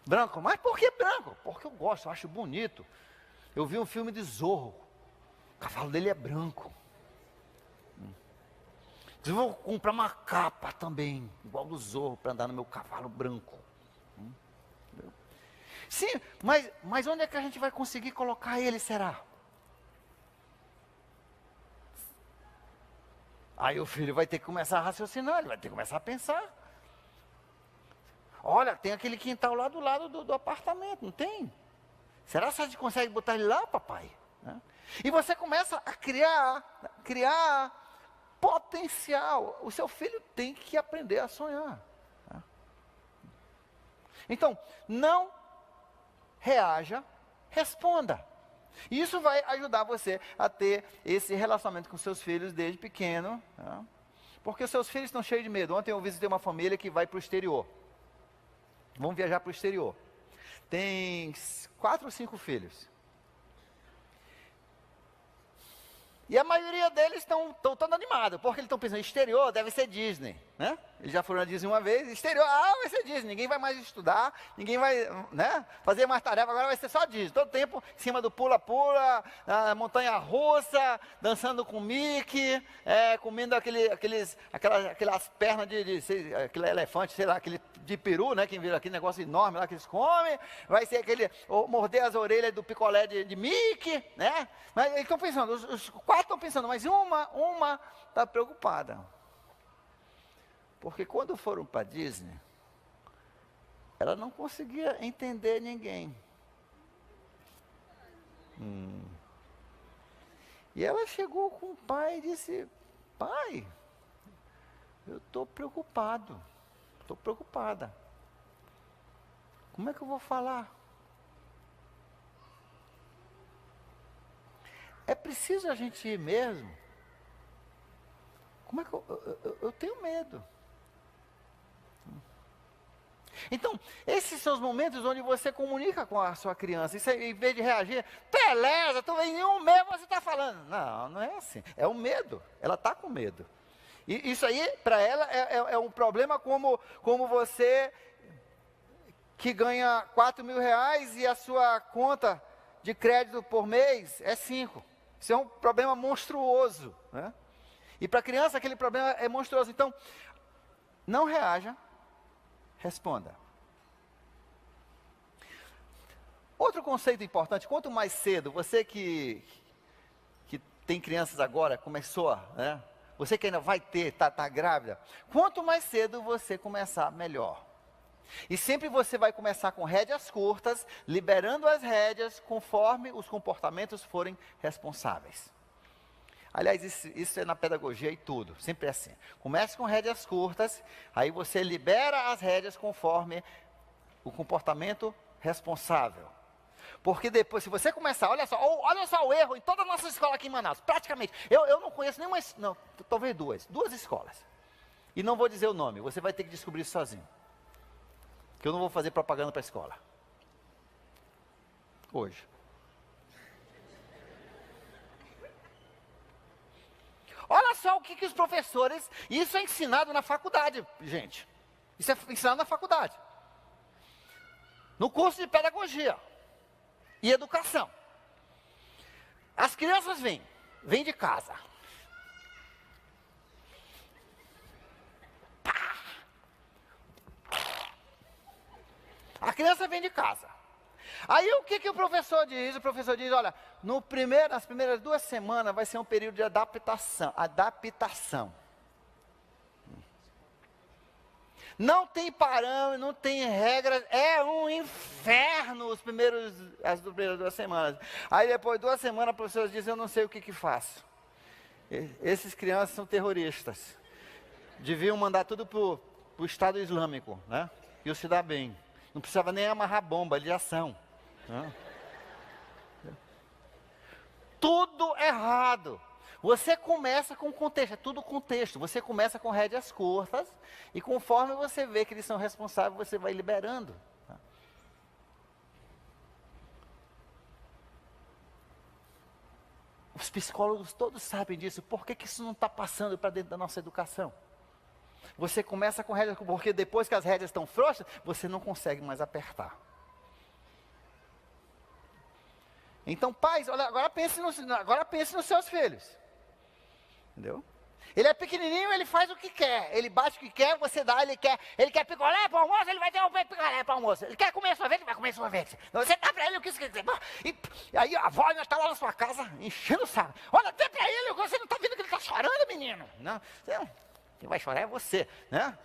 Branco. Mas por que branco? Porque eu gosto, eu acho bonito. Eu vi um filme de Zorro. O cavalo dele é branco. Eu vou comprar uma capa também, igual do Zorro, para andar no meu cavalo branco. Entendeu? Sim, mas onde é que a gente vai conseguir colocar ele, será? Aí o filho vai ter que começar a raciocinar, ele vai ter que começar a pensar. Olha, tem aquele quintal lá do lado do apartamento, não tem? Será que a gente consegue botar ele lá, papai? Né? E você começa a criar potencial. O seu filho tem que aprender a sonhar. Né? Então, não reaja, responda. E isso vai ajudar você a ter esse relacionamento com seus filhos desde pequeno. Né? Porque os seus filhos estão cheios de medo. Ontem eu visitei uma família que vai para o exterior. Vão viajar para o exterior. Tem 4 ou 5 filhos. E a maioria deles estão todo animados, porque eles estão pensando, exterior deve ser Disney, né? Eles já foram na Disney uma vez, exterior, vai ser Disney, ninguém vai mais estudar, ninguém vai, né, fazer mais tarefa, agora vai ser só Disney, todo tempo em cima do pula-pula, montanha-russa, dançando com Mickey, comendo aquelas pernas aquele elefante, sei lá, aquele de peru, né, que vira aquele negócio enorme lá que eles comem, vai ser morder as orelhas do picolé de Mickey, né? Mas eles estão pensando, os 4 estão pensando, mas uma está preocupada. Porque quando foram para Disney, ela não conseguia entender ninguém. E ela chegou com o pai e disse, pai, eu estou preocupada. Como é que eu vou falar? É preciso a gente ir mesmo? Como é que eu tenho medo. Então, esses são os momentos onde você comunica com a sua criança. E você, em vez de reagir, beleza, tu vem nenhum medo, você está falando. Não é assim. É o medo. Ela está com medo. E isso aí, para ela, é um problema como você que ganha 4 mil reais e a sua conta de crédito por mês é 5. Isso é um problema monstruoso. Né? E para a criança, aquele problema é monstruoso. Então, não reaja. Responda. Outro conceito importante, quanto mais cedo, você que tem crianças agora, começou, né? Você que ainda vai ter, tá grávida, quanto mais cedo você começar, melhor. E sempre você vai começar com rédeas curtas, liberando as rédeas conforme os comportamentos forem responsáveis. Aliás, isso é na pedagogia e tudo, sempre é assim. Comece com rédeas curtas, aí você libera as rédeas conforme o comportamento responsável. Porque depois, se você começar, olha só o erro em toda a nossa escola aqui em Manaus, praticamente. Eu não conheço nenhuma, não, talvez duas escolas. E não vou dizer o nome, você vai ter que descobrir isso sozinho. Que eu não vou fazer propaganda para a escola. Hoje. Olha só o que os professores... Isso é ensinado na faculdade, gente. Isso é ensinado na faculdade. No curso de pedagogia e educação. As crianças vêm de casa. A criança vem de casa. Aí o que o professor diz? O professor diz, olha, nas primeiras 2 semanas vai ser um período de adaptação. Não tem parâmetro, não tem regras, é um inferno as primeiras 2 semanas. Aí depois de 2 semanas, o professor diz, eu não sei o que faço. Esses crianças são terroristas. Deviam mandar tudo para o Estado Islâmico, né? E se dá bem. Não precisava nem amarrar bomba de ação. Né? Tudo errado. Você começa com contexto, é tudo contexto. Você começa com rédeas curtas e conforme você vê que eles são responsáveis, você vai liberando. Os psicólogos todos sabem disso. Por que isso não está passando para dentro da nossa educação? Você começa com rédeas, porque depois que as rédeas estão frouxas, você não consegue mais apertar. Então, pais, olha, agora pense nos seus filhos. Entendeu? Ele é pequenininho, ele faz o que quer. Ele bate o que quer, você dá, ele quer picolé para o almoço, ele vai ter um picolé para o almoço. Ele quer comer sorvete, vai comer sorvete. Você dá para ele o que você quiser. E aí a avó ainda está lá na sua casa, enchendo o saco. Olha, dê para ele, você não está vendo que ele está chorando, menino. Não, quem vai chorar é você, né?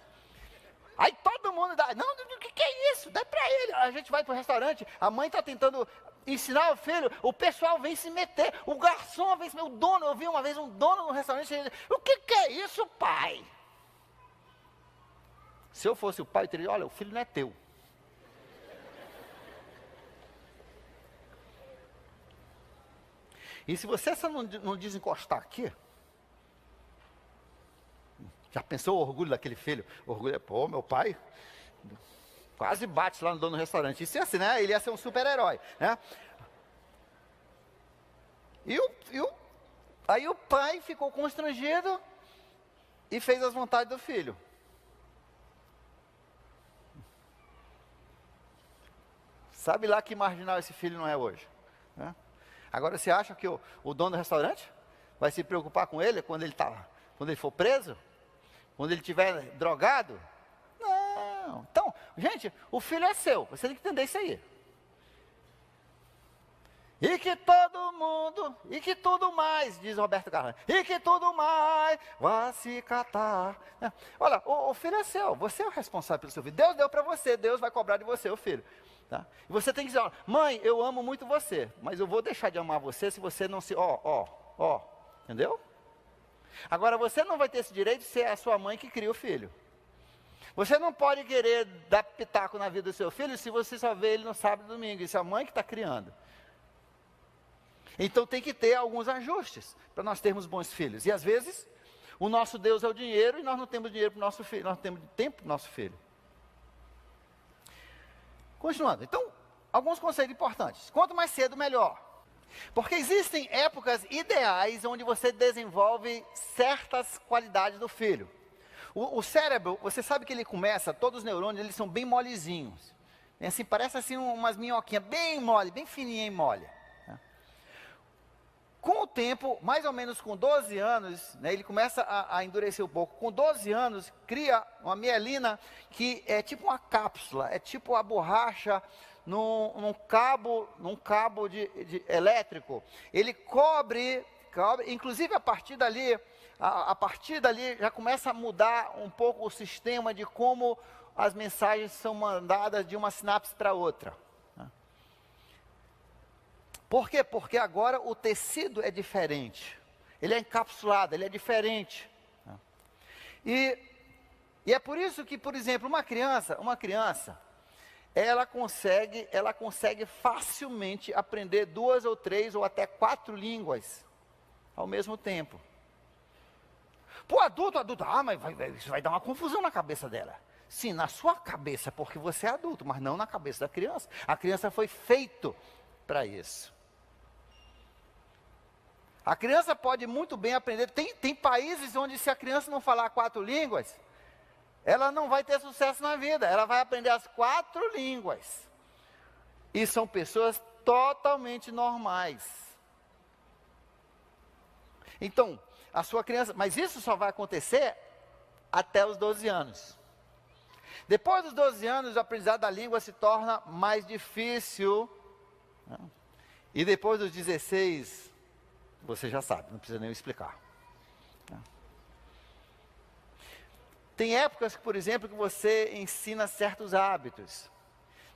Aí todo mundo dá, não, o que é isso? Dá para ele. A gente vai para o restaurante, a mãe está tentando ensinar o filho, o pessoal vem se meter, o garçom vem se meter, o dono, eu vi uma vez um dono no restaurante, ele, o que é isso, pai? Se eu fosse o pai, eu teria, olha, o filho não é teu. E se você só não desencostar aqui, já pensou o orgulho daquele filho? O orgulho é, pô, meu pai quase bate lá no dono do restaurante. Isso é assim, né? Ele ia ser um super-herói, né? Aí o pai ficou constrangido e fez as vontades do filho. Sabe lá que marginal esse filho não é hoje, né? Agora você acha que o dono do restaurante vai se preocupar com ele quando ele for preso? Quando ele estiver drogado? Não. Então, gente, o filho é seu. Você tem que entender isso aí. E que todo mundo, e que tudo mais, diz Roberto Carlos, e que tudo mais vai se catar. Olha, o filho é seu. Você é o responsável pelo seu filho. Deus deu para você, Deus vai cobrar de você, o filho. Tá? E você tem que dizer, ó, mãe, eu amo muito você, mas eu vou deixar de amar você se você não se... Entendeu? Agora, você não vai ter esse direito de ser a sua mãe que cria o filho. Você não pode querer dar pitaco na vida do seu filho se você só vê ele no sábado e domingo. Isso é a mãe que está criando. Então tem que ter alguns ajustes para nós termos bons filhos. E às vezes, o nosso Deus é o dinheiro e nós não temos dinheiro para o nosso filho, nós não temos tempo para o nosso filho. Continuando, então, alguns conselhos importantes. Quanto mais cedo, melhor. Porque existem épocas ideais onde você desenvolve certas qualidades do filho. O cérebro, você sabe que ele começa, todos os neurônios, eles são bem molezinhos. Assim, parece assim umas minhoquinhas, bem mole, bem fininha e mole. Né? Com o tempo, mais ou menos com 12 anos, né, ele começa a endurecer um pouco. Com 12 anos, cria uma mielina que é tipo uma cápsula, é tipo a borracha num cabo de elétrico. Ele cobre, inclusive a partir dali já começa a mudar um pouco o sistema de como as mensagens são mandadas de uma sinapse para outra. Por quê? Porque agora o tecido é diferente. Ele é encapsulado, ele é diferente. E é por isso que, por exemplo, uma criança, ela consegue facilmente aprender 2 ou 3 ou até 4 línguas ao mesmo tempo. Para o adulto, mas isso vai dar uma confusão na cabeça dela. Sim, na sua cabeça, porque você é adulto, mas não na cabeça da criança. A criança foi feito para isso. A criança pode muito bem aprender. Tem países onde se a criança não falar 4 línguas, ela não vai ter sucesso na vida. Ela vai aprender as 4 línguas. E são pessoas totalmente normais. Então, a sua criança... Mas isso só vai acontecer até os 12 anos. Depois dos 12 anos, o aprendizado da língua se torna mais difícil. Né? E depois dos 16, você já sabe, não precisa nem explicar. Né? Tem épocas, por exemplo, que você ensina certos hábitos.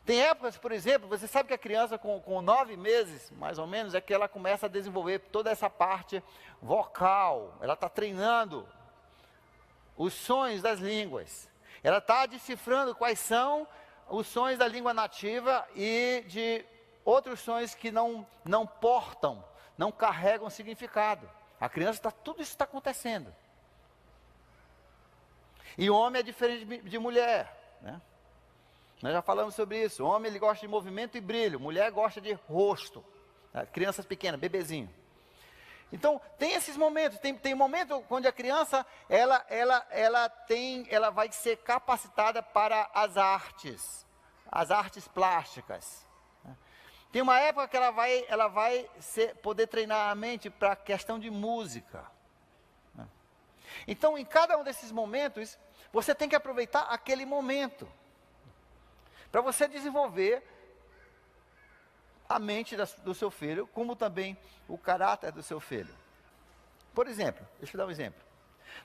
Tem épocas, por exemplo, você sabe que a criança com 9 meses, mais ou menos, é que ela começa a desenvolver toda essa parte vocal. Ela está treinando os sons das línguas. Ela está decifrando quais são os sons da língua nativa e de outros sons que não portam, não carregam significado. A criança tudo isso está acontecendo. E o homem é diferente de mulher, né? Nós já falamos sobre isso. O homem ele gosta de movimento e brilho, mulher gosta de rosto. Né? Crianças pequenas, bebezinho. Então, tem esses momentos, tem momento onde a criança, ela vai ser capacitada para as artes plásticas. Tem uma época que ela vai poder treinar a mente para a questão de música. Então, em cada um desses momentos, você tem que aproveitar aquele momento, para você desenvolver a mente do seu filho, como também o caráter do seu filho. Por exemplo, deixa eu dar um exemplo.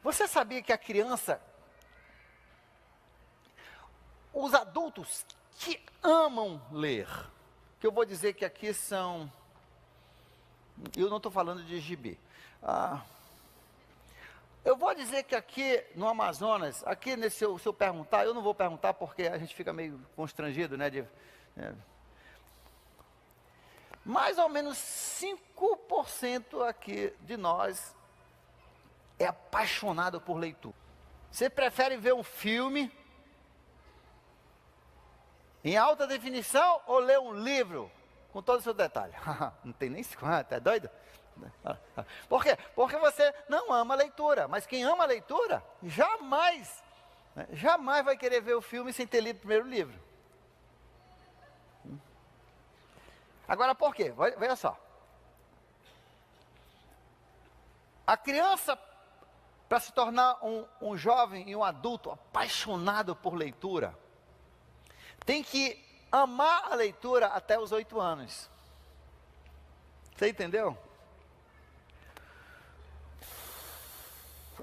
Você sabia que a criança, os adultos que amam ler, que eu vou dizer que aqui são, eu não estou falando de gibi, eu vou dizer que aqui no Amazonas, aqui nesse, se eu perguntar, eu não vou perguntar porque a gente fica meio constrangido, né, mais ou menos 5% aqui de nós é apaixonado por leitura. Você prefere ver um filme em alta definição ou ler um livro com todos os seus detalhes? Não tem nem 50, é doido? Por quê? Porque você não ama a leitura, mas quem ama a leitura, jamais vai querer ver o filme sem ter lido o primeiro livro. Agora por quê? Veja só. A criança, para se tornar um jovem e um adulto apaixonado por leitura, tem que amar a leitura até os 8 anos. Você entendeu?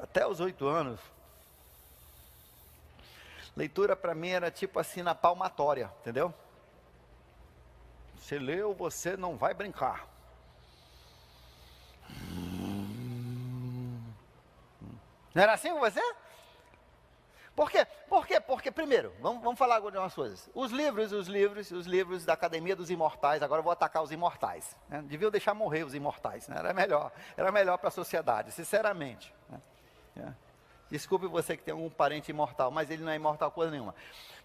Até os 8 anos. Leitura para mim era tipo assim na palmatória, entendeu? Você leu, você não vai brincar. Não era assim com você? Por quê? Porque, primeiro, vamos falar agora de umas coisas. Os livros da Academia dos Imortais, agora eu vou atacar os imortais. Né? Deviam deixar morrer os imortais, né? Era melhor para a sociedade, sinceramente. Né? Desculpe você que tem algum parente imortal, mas ele não é imortal coisa nenhuma.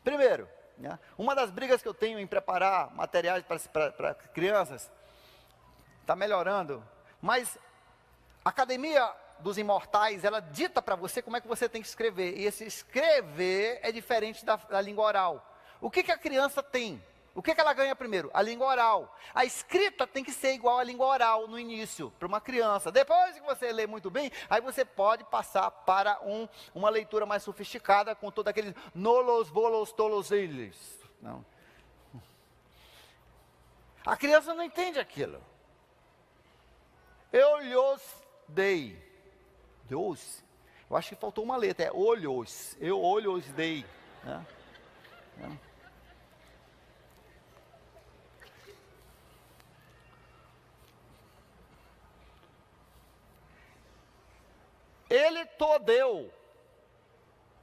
Primeiro, né? Uma das brigas que eu tenho em preparar materiais para crianças, está melhorando, mas a Academia dos Imortais, ela dita para você como é que você tem que escrever, e esse escrever é diferente da língua oral. O que a criança tem? O que ela ganha primeiro? A língua oral. A escrita tem que ser igual à língua oral no início, para uma criança. Depois que você lê muito bem, aí você pode passar para uma leitura mais sofisticada, com todo aquele nolos, volos, tolos, eles. Não. A criança não entende aquilo. Eu lhes dei. Deus. Eu acho que faltou uma letra, é olhos. Eu olhos dei. Né? Ele todeu.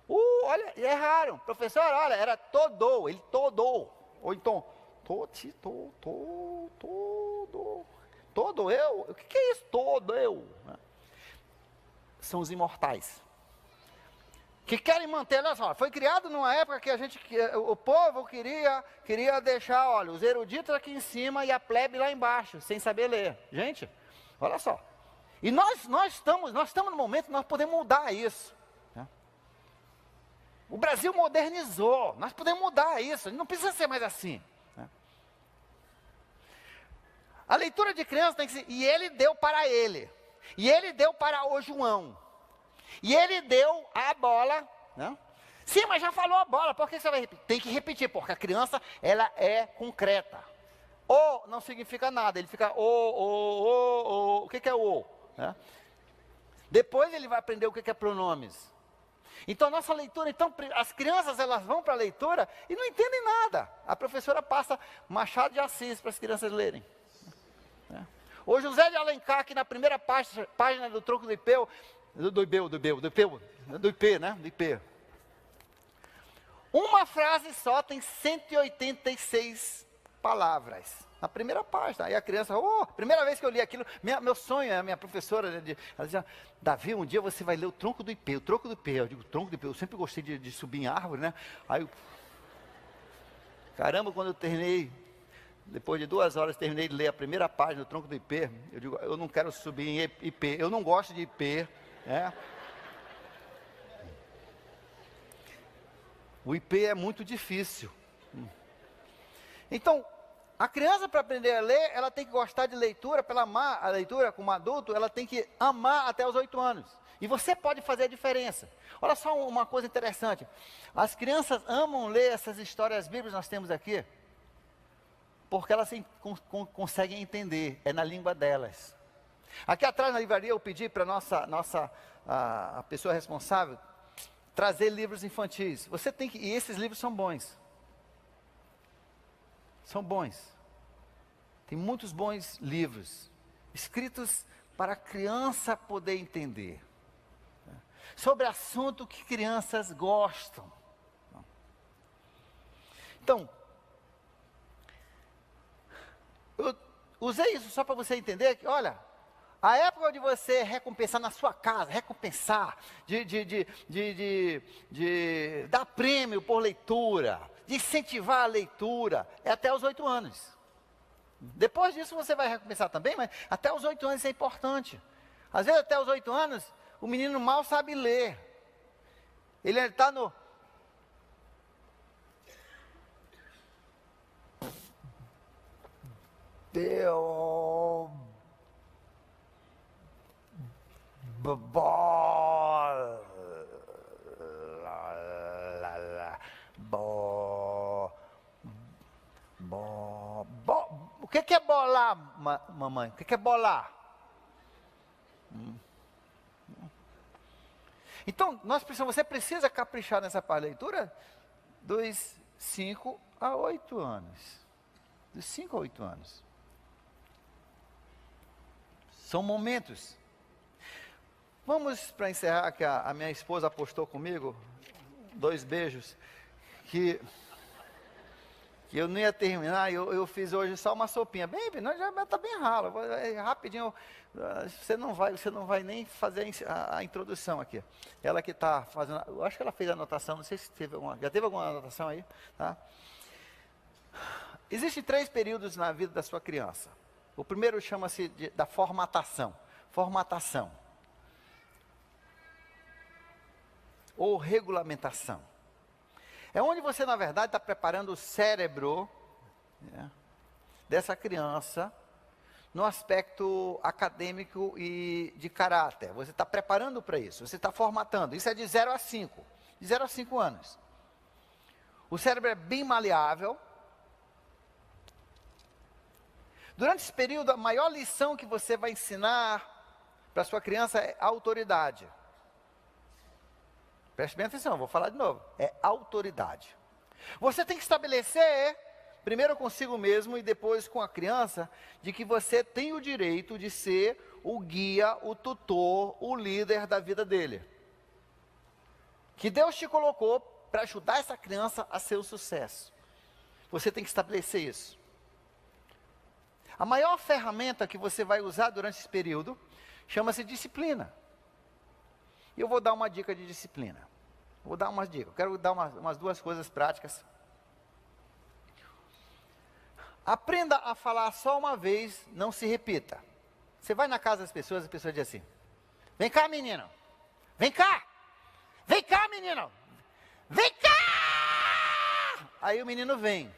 Olha, erraram. Professor, olha, era todou, ele todou. Ou então, todo eu? O que é isso, todo eu? São os imortais. Que querem manter, olha só, foi criado numa época que o povo queria deixar, olha, os eruditos aqui em cima e a plebe lá embaixo, sem saber ler. Gente, olha só. E nós estamos no momento que nós podemos mudar isso. Né? O Brasil modernizou, nós podemos mudar isso, não precisa ser mais assim. Né? A leitura de criança tem que ser, e ele deu para ele, e ele deu para o João, e ele deu a bola, né? Sim, mas já falou a bola, por que você vai repetir? Tem que repetir, porque a criança, ela é concreta. O não significa nada, ele fica o que é o? Né? Depois ele vai aprender o que é pronomes. Então, nossa leitura, as crianças, elas vão para a leitura e não entendem nada. A professora passa Machado de Assis para as crianças lerem. Né? O José de Alencar, aqui na primeira página do Tronco do IP, do IP, né? Do IP. Uma frase só tem 186 palavras. Na primeira página. Aí a criança, primeira vez que eu li aquilo, meu sonho, a minha professora, ela dizia, Davi, um dia você vai ler o Tronco do IP, o Tronco do IP. Eu digo, Tronco do IP, eu sempre gostei de subir em árvore, né? Aí, caramba, quando eu terminei, depois de 2 horas, terminei de ler a primeira página do Tronco do IP, eu digo, eu não quero subir em IP, eu não gosto de IP, né? O IP é muito difícil. Então, A criança, para aprender a ler, ela tem que gostar de leitura, para ela amar a leitura como adulto, ela tem que amar até os 8 anos. E você pode fazer a diferença. Olha só uma coisa interessante. As crianças amam ler essas histórias bíblicas que nós temos aqui, porque elas conseguem entender, é na língua delas. Aqui atrás na livraria eu pedi para a pessoa responsável trazer livros infantis. E esses livros são bons. São bons. Tem muitos bons livros, escritos para a criança poder entender. Sobre assunto que crianças gostam. Então, eu usei isso só para você entender que, olha, a época de você recompensar na sua casa, recompensar, de dar prêmio por leitura, de incentivar a leitura, é até os 8 anos. Depois disso você vai recompensar também, mas até os 8 anos isso é importante. Às vezes até os 8 anos, o menino mal sabe ler. Ele está no... O que é bolar, mamãe? O que é bolar? Então, você precisa caprichar nessa parte da leitura dos 5 a 8 anos. Dos 5 a 8 anos. São momentos. Vamos para encerrar, que a minha esposa apostou comigo, 2 beijos, que eu não ia terminar, eu fiz hoje só uma sopinha, bem, não, já está bem ralo, rapidinho, você não vai nem fazer a introdução aqui. Ela que está fazendo, eu acho que ela fez a anotação, não sei se já teve alguma anotação aí, tá? Existem 3 períodos na vida da sua criança. O primeiro chama-se da formatação. Formatação. Ou regulamentação. É onde você, na verdade, está preparando o cérebro, né, dessa criança no aspecto acadêmico e de caráter. Você está preparando para isso, você está formatando. Isso é de 0 a 5. De 0 a 5 anos. O cérebro é bem maleável. Durante esse período, a maior lição que você vai ensinar para a sua criança é a autoridade. Preste bem atenção, vou falar de novo. É autoridade. Você tem que estabelecer, primeiro consigo mesmo e depois com a criança, de que você tem o direito de ser o guia, o tutor, o líder da vida dele. Que Deus te colocou para ajudar essa criança a ser um sucesso. Você tem que estabelecer isso. A maior ferramenta que você vai usar durante esse período chama-se disciplina. E eu vou dar uma dica de disciplina. Vou dar umas dicas. Eu quero dar umas 2 coisas práticas. Aprenda a falar só uma vez, não se repita. Você vai na casa das pessoas, a pessoa diz assim: vem cá, menino. Vem cá. Vem cá, menino. Vem cá. Aí o menino vem.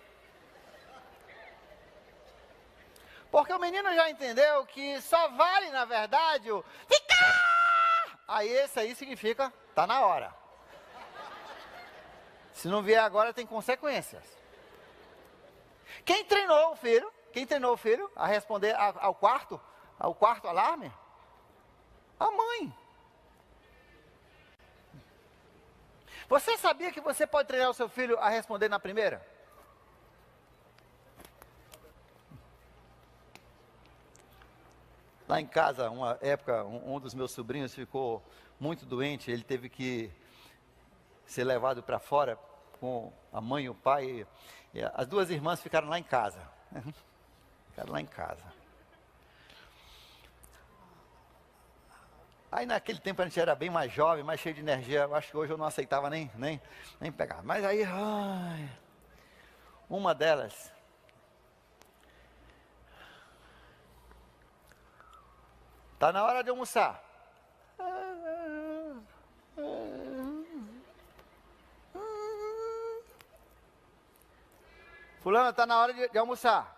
Porque o menino já entendeu que só vale, na verdade, o vem cá. Aí esse aí significa, está na hora. Se não vier agora, tem consequências. Quem treinou o filho a responder ao quarto alarme? A mãe. Você sabia que você pode treinar o seu filho a responder na primeira? Lá em casa, uma época, um dos meus sobrinhos ficou muito doente, ele teve que ser levado para fora com a mãe e o pai. E as 2 irmãs ficaram lá em casa. Ficaram lá em casa. Aí naquele tempo a gente era bem mais jovem, mais cheio de energia. Eu acho que hoje eu não aceitava nem pegar. Mas aí, uma delas... Está na hora de almoçar. Fulano, está na hora de almoçar.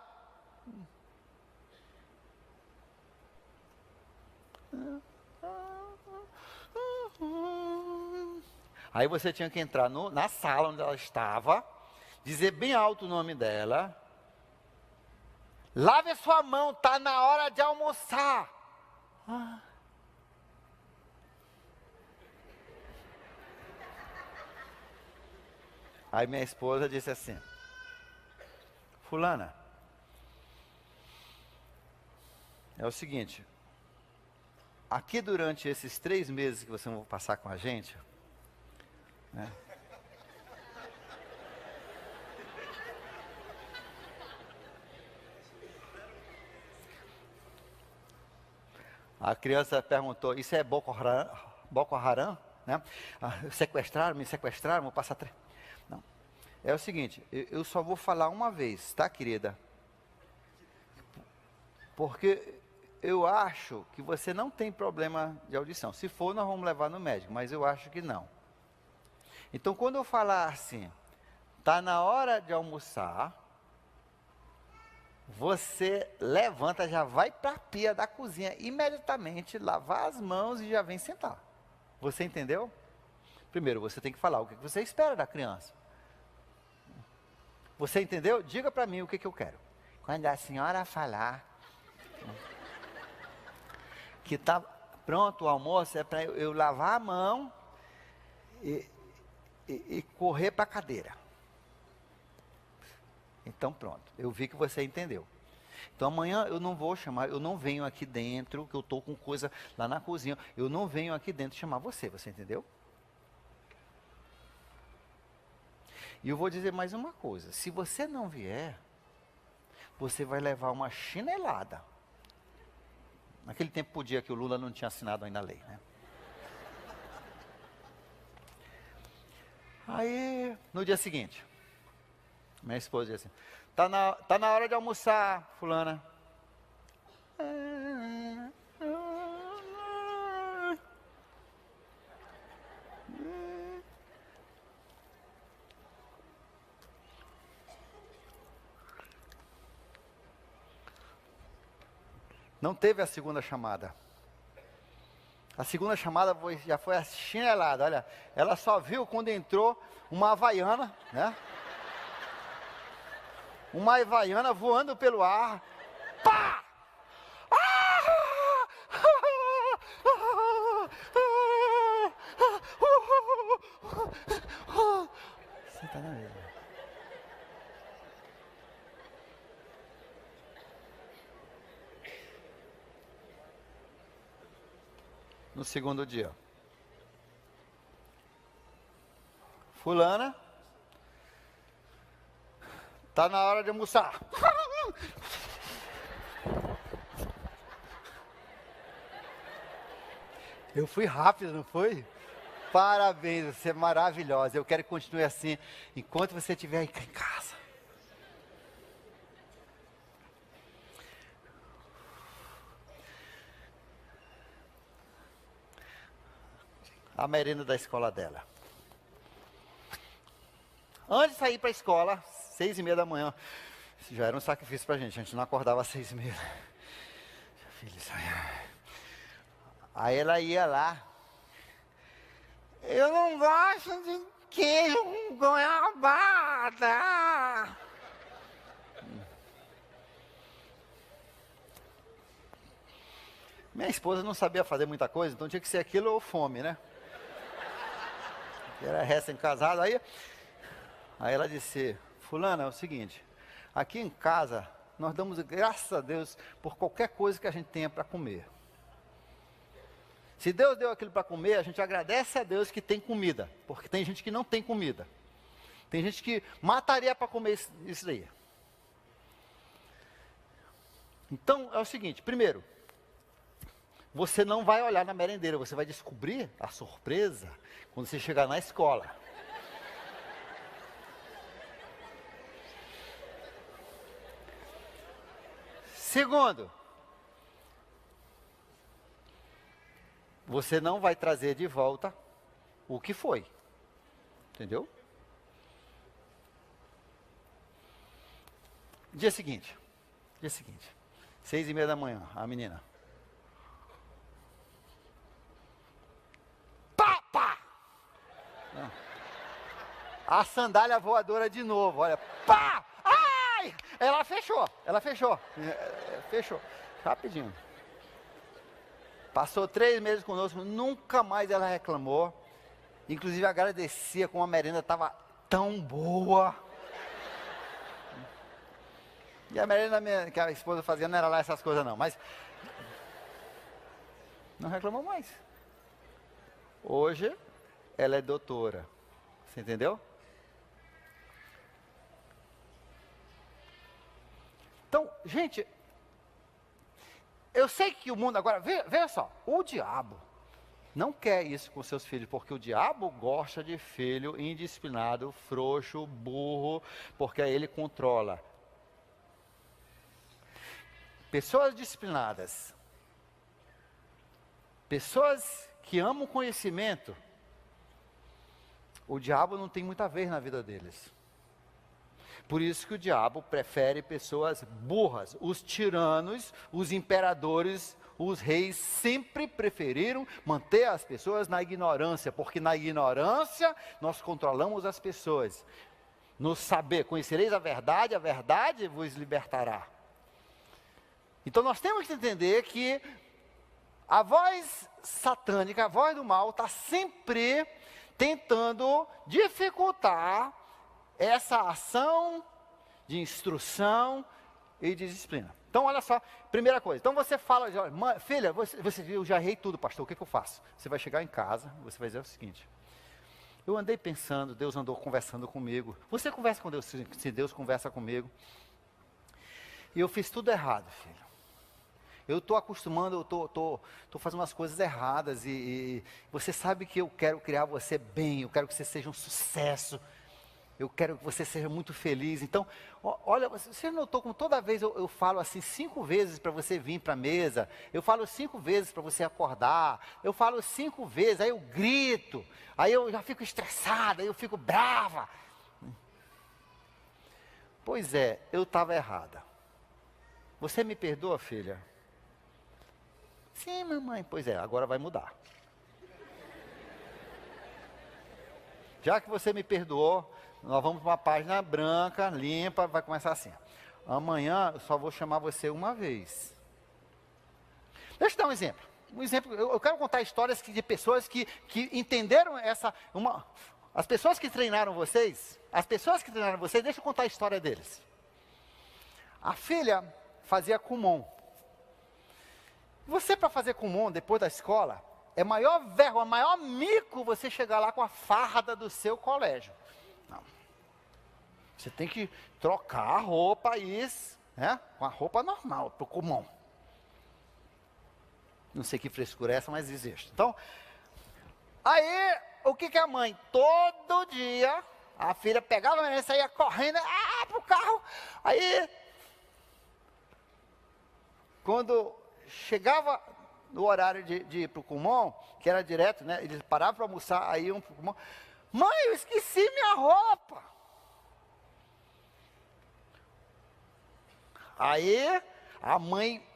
Aí você tinha que entrar na sala onde ela estava, dizer bem alto o nome dela. Lave a sua mão, tá na hora de almoçar. Ah. Aí minha esposa disse assim: fulana, é o seguinte, aqui durante esses 3 meses que você vai passar com a gente, né? A criança perguntou: isso é Boko Haram? Boko Haram, né? Me sequestraram, vou passar 3. Não. É o seguinte, eu só vou falar uma vez, tá, querida? Porque eu acho que você não tem problema de audição. Se for, nós vamos levar no médico, mas eu acho que não. Então, quando eu falar assim, tá na hora de almoçar, você levanta, já vai para a pia da cozinha, imediatamente, lavar as mãos e já vem sentar. Você entendeu? Primeiro, você tem que falar o que você espera da criança. Você entendeu? Diga para mim o que eu quero. Quando a senhora falar que está pronto o almoço, é para eu lavar a mão e correr para a cadeira. Então pronto, eu vi que você entendeu. Então amanhã eu não vou chamar, eu não venho aqui dentro, que eu estou com coisa lá na cozinha, eu não venho aqui dentro chamar você entendeu? E eu vou dizer mais uma coisa, se você não vier, você vai levar uma chinelada. Naquele tempo podia, que o Lula não tinha assinado ainda a lei, né? Aí, no dia seguinte, minha esposa disse assim: tá na hora de almoçar, fulana. Não teve a segunda chamada. A segunda chamada já foi a chinelada. Olha, ela só viu quando entrou uma havaiana, né? Uma havaiana voando pelo ar. Pá! Você tá na mesa. No segundo dia, fulana, tá na hora de almoçar. Eu fui rápido, não foi? Parabéns, você é maravilhosa. Eu quero que continue assim enquanto você estiver em casa. A merenda da escola dela. Antes de sair para a escola, 6h30 da manhã, isso já era um sacrifício para a gente não acordava às 6h30. Filho, aí ela ia lá. Eu não gosto de queijo com goiabada. Minha esposa não sabia fazer muita coisa, então tinha que ser aquilo ou fome, né? Era recém-casado, aí ela disse: fulana, é o seguinte, aqui em casa nós damos graças a Deus por qualquer coisa que a gente tenha para comer. Se Deus deu aquilo para comer, a gente agradece a Deus que tem comida, porque tem gente que não tem comida. Tem gente que mataria para comer isso daí. Então é o seguinte, primeiro, você não vai olhar na merendeira, você vai descobrir a surpresa quando você chegar na escola. Segundo, você não vai trazer de volta o que foi. Entendeu? Dia seguinte, 6h30 da manhã, a menina. Pá, pá! Não. A sandália voadora de novo, olha, pá! Ai! Ela fechou, fechou, rapidinho. Passou 3 meses conosco, nunca mais ela reclamou. Inclusive agradecia como a merenda estava tão boa. E a merenda que a esposa fazia não era lá essas coisas não, mas não reclamou mais. Hoje ela é doutora, você entendeu? Então, gente, eu sei que o mundo agora, veja só, o diabo não quer isso com seus filhos, porque o diabo gosta de filho indisciplinado, frouxo, burro, porque aí ele controla. Pessoas disciplinadas, pessoas que amam conhecimento, o diabo não tem muita vez na vida deles. Por isso que o diabo prefere pessoas burras. Os tiranos, os imperadores, os reis sempre preferiram manter as pessoas na ignorância, porque na ignorância nós controlamos as pessoas. No saber, conhecereis a verdade vos libertará. Então nós temos que entender que a voz satânica, a voz do mal, está sempre tentando dificultar essa ação de instrução e de disciplina. Então, olha só, primeira coisa. Então, você fala, filha, você viu, eu já errei tudo, pastor, o que eu faço? Você vai chegar em casa, você vai dizer o seguinte: eu andei pensando, Deus andou conversando comigo. Você conversa com Deus, se Deus conversa comigo. E eu fiz tudo errado, filho. Eu estou acostumando, eu estou fazendo umas coisas erradas e você sabe que eu quero criar você bem, eu quero que você seja um sucesso. Eu quero que você seja muito feliz. Então, olha, você notou como toda vez eu falo assim 5 vezes para você vir para a mesa. Eu falo 5 vezes para você acordar. Eu falo 5 vezes, aí eu grito. Aí eu já fico estressada, aí eu fico brava. Pois é, eu estava errada. Você me perdoa, filha? Sim, mamãe. Pois é, agora vai mudar. Já que você me perdoou, nós vamos para uma página branca, limpa, vai começar assim. Amanhã eu só vou chamar você uma vez. Deixa eu dar um exemplo. Eu quero contar histórias de pessoas que entenderam essa... as pessoas que treinaram vocês, deixa eu contar a história deles. A filha fazia Kumon. Você, para fazer Kumon depois da escola, é maior vergonha, maior mico você chegar lá com a farda do seu colégio. Não. Você tem que trocar a roupa né, com a roupa normal, para o Kumon. Não sei que frescura é essa, mas existe. Então, aí, o que a mãe? Todo dia, a filha pegava a menina e saía correndo, para o carro. Aí, quando chegava no horário de ir para o Kumon, que era direto, né? Eles paravam para almoçar, aí iam para o Kumon. Mãe, eu esqueci minha roupa. Aí, a mãe,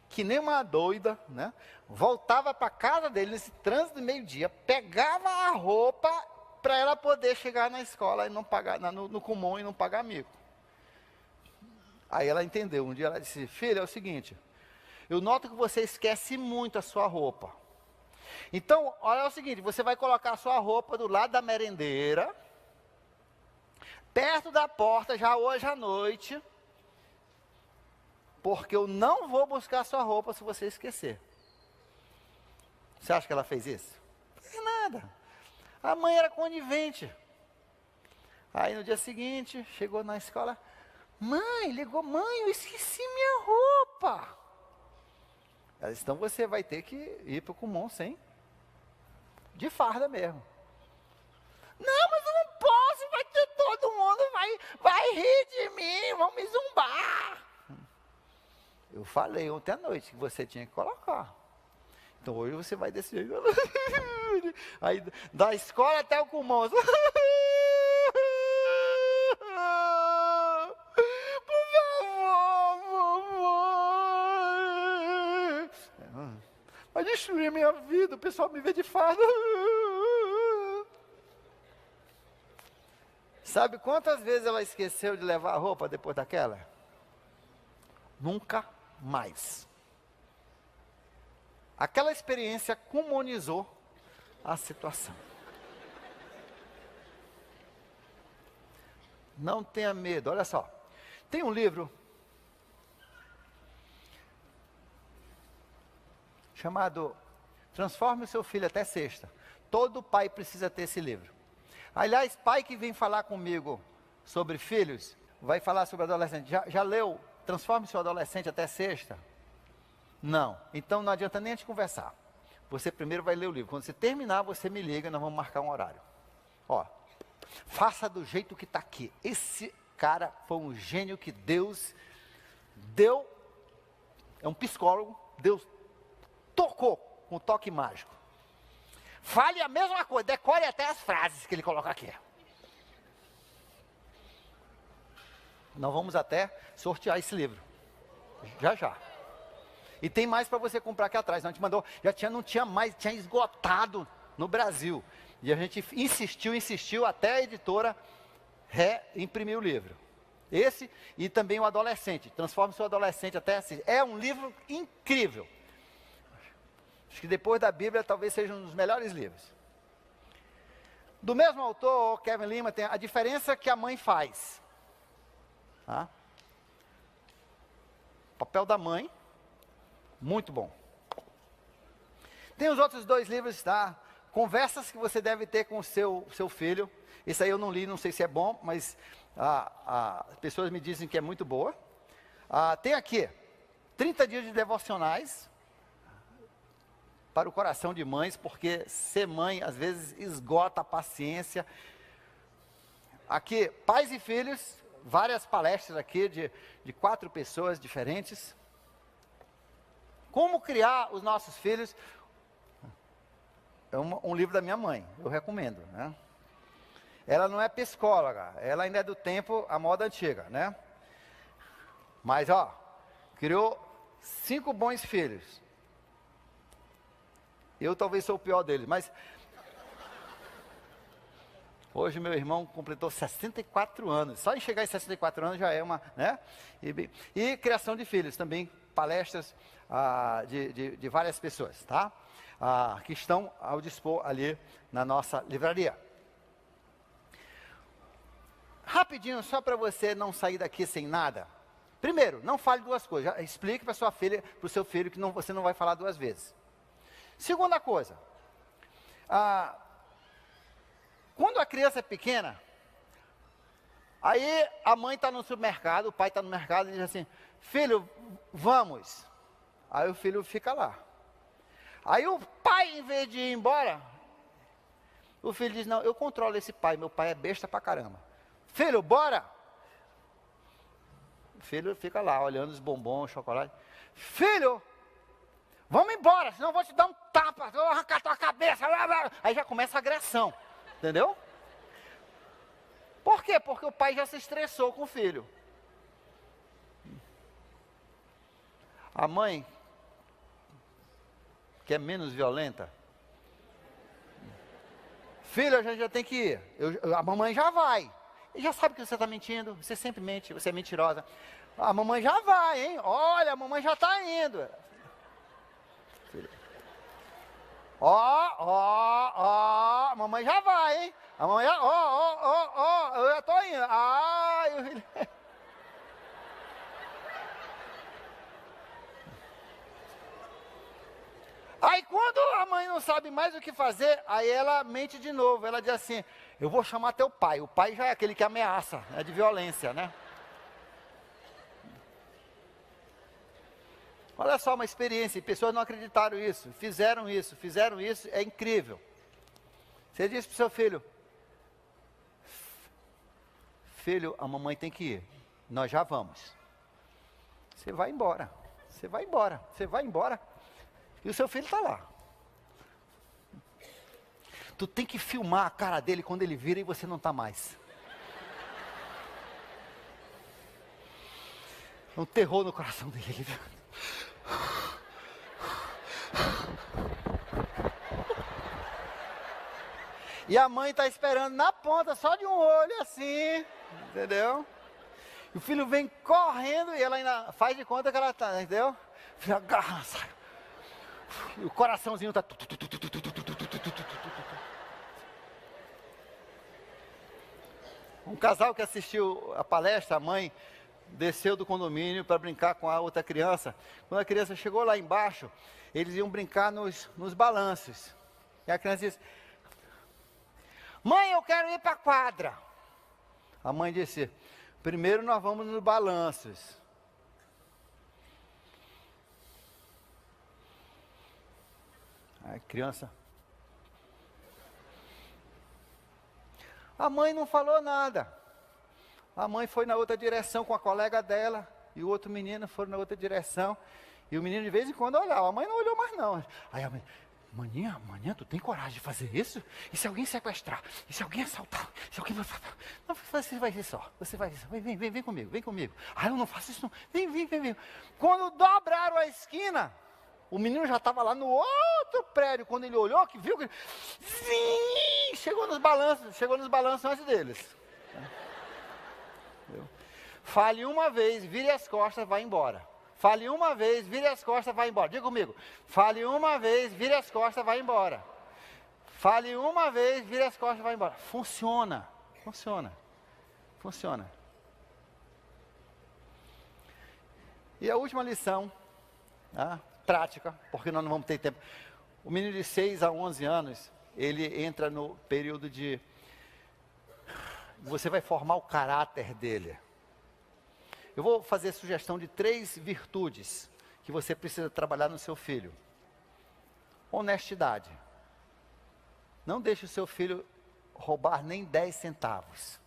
que nem uma doida, né? Voltava para casa dele, nesse trânsito de meio-dia, pegava a roupa para ela poder chegar na escola e não pagar, no Kumon e não pagar mico. Aí ela entendeu, um dia ela disse: filha, é o seguinte, eu noto que você esquece muito a sua roupa. Então, olha o seguinte, você vai colocar a sua roupa do lado da merendeira, perto da porta, já hoje à noite, porque eu não vou buscar a sua roupa se você esquecer. Você acha que ela fez isso? Não fez nada. A mãe era conivente. Aí no dia seguinte, chegou na escola, mãe, eu esqueci minha roupa. Ela disse: então você vai ter que ir para o Kumon sem, de farda mesmo. Não, mas eu não posso, vai ter todo mundo, vai rir de mim, vão me zumbar. Eu falei ontem à noite que você tinha que colocar. Então hoje você vai descer. Aí da escola até o Kumon. Vai destruir a minha vida, o pessoal me vê de farda. Sabe quantas vezes ela esqueceu de levar a roupa depois daquela? Nunca mais. Aquela experiência comunizou a situação. Não tenha medo, olha só. Tem um livro chamado Transforme o Seu Filho até Sexta. Todo pai precisa ter esse livro. Aliás, pai que vem falar comigo sobre filhos, vai falar sobre adolescente. Já leu Transforme Seu Adolescente até Sexta? Não. Então não adianta nem a gente conversar. Você primeiro vai ler o livro. Quando você terminar, você me liga e nós vamos marcar um horário. Ó, faça do jeito que está aqui. Esse cara foi um gênio que Deus deu. É um psicólogo. Deus tocou com um toque mágico. Fale a mesma coisa. Decore até as frases que ele coloca aqui. Nós vamos até sortear esse livro. Já. E tem mais para você comprar aqui atrás. A gente mandou, não tinha mais, tinha esgotado no Brasil. E a gente insistiu até a editora reimprimir o livro. Esse e também o Adolescente. Transforme seu adolescente até assim. É um livro incrível. Acho que depois da Bíblia talvez seja um dos melhores livros. Do mesmo autor, Kevin Lima, tem a diferença que a mãe faz. Tá? O papel da mãe, muito bom. Tem os outros 2 livros, tá? Conversas que você deve ter com o seu filho. Esse aí eu não li, não sei se é bom, mas as pessoas me dizem que é muito boa. Tem aqui, 30 dias de devocionais para o coração de mães, porque ser mãe às vezes esgota a paciência. Aqui, pais e filhos, várias palestras aqui de 4 pessoas diferentes. Como criar os nossos filhos. É um livro da minha mãe, eu recomendo, né? Ela não é psicóloga, ela ainda é do tempo, a moda antiga, né? Mas, criou 5 bons filhos. Eu talvez sou o pior deles, mas... Hoje meu irmão completou 64 anos. Só em chegar em 64 anos já é uma, né? E criação de filhos, também palestras de várias pessoas, tá? Que estão ao dispor ali na nossa livraria. Rapidinho, só para você não sair daqui sem nada. Primeiro, não fale 2 coisas. Já explique para sua filha, para o seu filho que você não vai falar 2 vezes. Segunda coisa, quando a criança é pequena, aí a mãe está no supermercado, o pai está no mercado e diz assim, filho, vamos. Aí o filho fica lá. Aí o pai, em vez de ir embora, o filho diz, não, eu controlo esse pai, meu pai é besta pra caramba. Filho, bora! O filho fica lá, olhando os bombons, chocolate. Filho, vamos embora, senão eu vou te dar um tapa, eu vou arrancar tua cabeça. Aí já começa a agressão, entendeu? Por quê? Porque o pai já se estressou com o filho. A mãe, que é menos violenta, filho, a gente já tem que ir. A mamãe já vai. E já sabe que você está mentindo, você sempre mente, você é mentirosa. A mamãe já vai, hein? Olha, a mamãe já está indo. A mamãe já vai, hein? A mamãe já, eu já estou indo. Aí quando a mãe não sabe mais o que fazer, aí ela mente de novo. Ela diz assim, eu vou chamar teu pai. O pai já é aquele que ameaça, é de violência, né? Olha só uma experiência, e pessoas não acreditaram isso, fizeram isso, é incrível. Você diz para o seu filho, filho, a mamãe tem que ir, nós já vamos. Você vai embora, e o seu filho está lá. Tu tem que filmar a cara dele quando ele vira e você não está mais. É um terror no coração dele. E a mãe está esperando na ponta, só de um olho, assim, entendeu? E o filho vem correndo e ela ainda faz de conta que ela está, entendeu? O filho agarra, sai. E o coraçãozinho está... Um casal que assistiu a palestra, a mãe desceu do condomínio para brincar com a outra criança. Quando a criança chegou lá embaixo, eles iam brincar nos balanços. E a criança disse: mãe, eu quero ir para a quadra. A mãe disse: primeiro nós vamos nos balanços. A criança... A mãe não falou nada. A mãe foi na outra direção com a colega dela, e o outro menino foi na outra direção. E o menino de vez em quando olhava, a mãe não olhou mais não. Aí a mãe: maninha, tu tem coragem de fazer isso? E se alguém sequestrar? E se alguém assaltar? Se alguém... Não, você vai ver só, você vai ver só. Vem comigo, vem comigo. Ah, eu não faço isso não. Vem. Quando dobraram a esquina, o menino já estava lá no outro prédio. Quando ele olhou, que viu que... Sim, chegou nos balanços antes deles. Fale uma vez, vire as costas, vai embora. Fale uma vez, vire as costas, vai embora. Diga comigo. Fale uma vez, vire as costas, vai embora. Fale uma vez, vire as costas, vai embora. Funciona. E a última lição, tá? Prática, porque nós não vamos ter tempo. O menino de 6 a 11 anos, ele entra no período de... Você vai formar o caráter dele. Eu vou fazer sugestão de 3 virtudes que você precisa trabalhar no seu filho. Honestidade. Não deixe o seu filho roubar nem 10 centavos.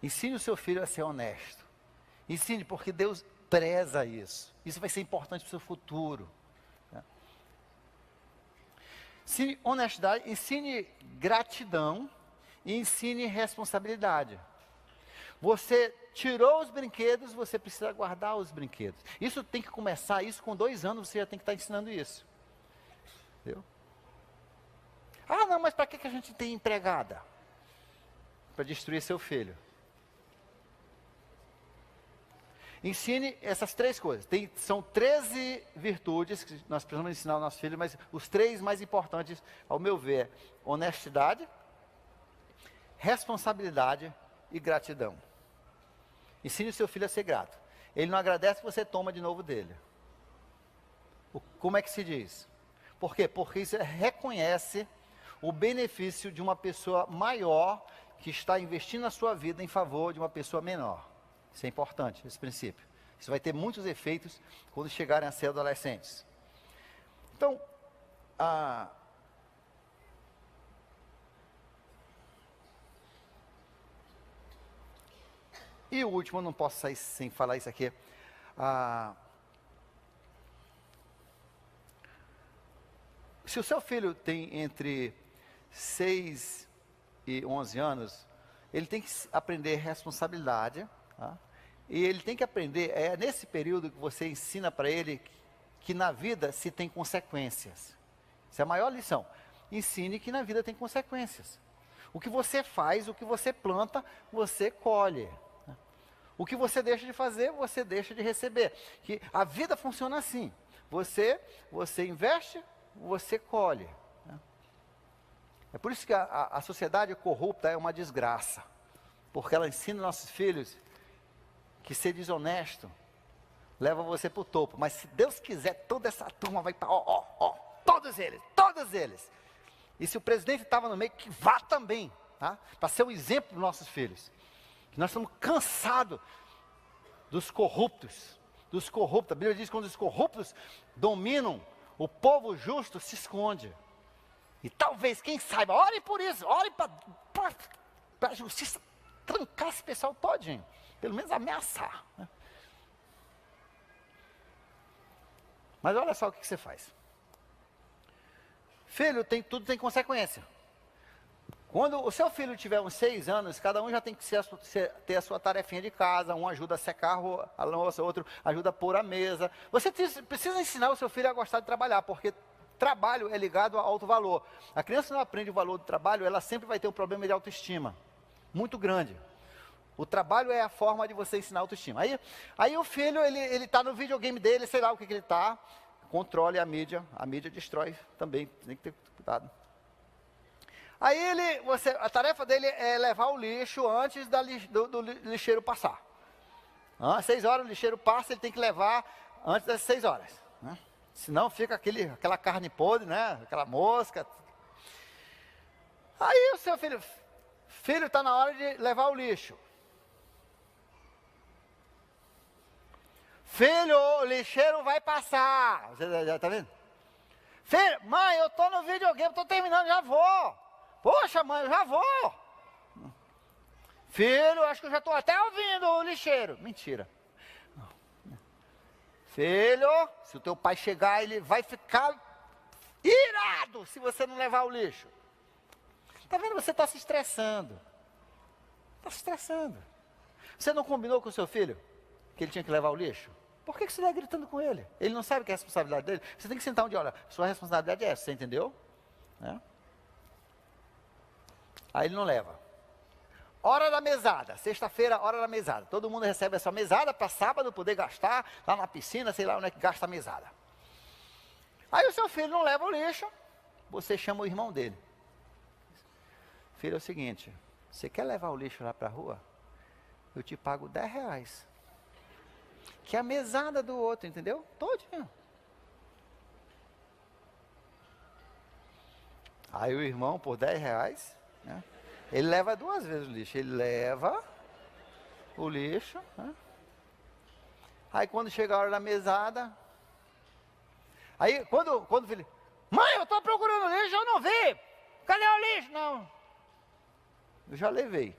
Ensine o seu filho a ser honesto. Ensine, porque Deus preza isso. Isso vai ser importante para o seu futuro. Ensine honestidade, ensine gratidão e ensine responsabilidade. Você tirou os brinquedos, você precisa guardar os brinquedos. Isso tem que começar, isso com 2 anos você já tem que estar ensinando isso. Entendeu? Ah, não, mas para que a gente tem empregada? Para destruir seu filho. Ensine essas 3 coisas. São 13 virtudes que nós precisamos ensinar ao nosso filho, mas os 3 mais importantes, ao meu ver, honestidade, responsabilidade e gratidão. Ensine o seu filho a ser grato. Ele não agradece que você toma de novo dele. Como é que se diz? Por quê? Porque isso reconhece o benefício de uma pessoa maior que está investindo na sua vida em favor de uma pessoa menor. Isso é importante, esse princípio. Isso vai ter muitos efeitos quando chegarem a ser adolescentes. Então, e o último, eu não posso sair sem falar isso aqui. Se o seu filho tem entre 6 e 11 anos, ele tem que aprender responsabilidade, tá? E ele tem que aprender, é nesse período que você ensina para ele que na vida se tem consequências. Essa é a maior lição. Ensine que na vida tem consequências. O que você faz, o que você planta, você colhe. O que você deixa de fazer, você deixa de receber. Que a vida funciona assim. Você investe, você colhe. É por isso que a sociedade corrupta é uma desgraça. Porque ela ensina nossos filhos que ser desonesto leva você para o topo. Mas se Deus quiser, toda essa turma vai para... todos eles. E se o presidente estava no meio, que vá também. Tá? Para ser um exemplo para os nossos filhos. Que nós estamos cansados dos corruptos. A Bíblia diz que quando os corruptos dominam, o povo justo se esconde. E talvez, quem saiba, ore por isso, ore para a justiça trancar esse pessoal todinho. Pelo menos ameaçar. Né? Mas olha só o que você faz. Filho, tudo tem consequência. Quando o seu filho tiver uns 6 anos, cada um já tem que ter a sua tarefinha de casa. Um ajuda a secar a louça, outro ajuda a pôr a mesa. Você precisa ensinar o seu filho a gostar de trabalhar, porque trabalho é ligado a alto valor. A criança não aprende o valor do trabalho, ela sempre vai ter um problema de autoestima muito grande. O trabalho é a forma de você ensinar autoestima. Aí o filho, ele está no videogame dele, sei lá o que ele está, controle a mídia destrói também, tem que ter cuidado. Aí a tarefa dele é levar o lixo antes do lixeiro passar. 6 horas o lixeiro passa, ele tem que levar antes das 6 horas. Né? Senão fica aquela carne podre, né? Aquela mosca. Aí o seu filho está na hora de levar o lixo. Filho, o lixeiro vai passar. Você já está vendo? Filho, mãe, eu estou no videogame, estou terminando, já vou. Poxa, mãe, eu já vou. Filho, acho que eu já estou até ouvindo o lixeiro. Mentira. Filho, se o teu pai chegar, ele vai ficar irado se você não levar o lixo. Está vendo? Você está se estressando. Está se estressando. Você não combinou com o seu filho que ele tinha que levar o lixo? Por que você está gritando com ele? Ele não sabe que é a responsabilidade dele? Você tem que sentar onde, olha, sua responsabilidade é essa, você entendeu? Aí ele não leva. Hora da mesada, sexta-feira, hora da mesada. Todo mundo recebe essa mesada para sábado poder gastar lá na piscina, sei lá onde é que gasta a mesada. Aí o seu filho não leva o lixo, você chama o irmão dele. Filho, é o seguinte, você quer levar o lixo lá para a rua? Eu te pago R$10. Que é a mesada do outro, entendeu? Todinho. Aí o irmão, por R$10, né? Ele leva 2 vezes o lixo. Ele leva o lixo. Né? Aí quando chega a hora da mesada. Aí quando o filho. Mãe, eu estou procurando lixo, eu não vi. Cadê o lixo? Não. Eu já levei.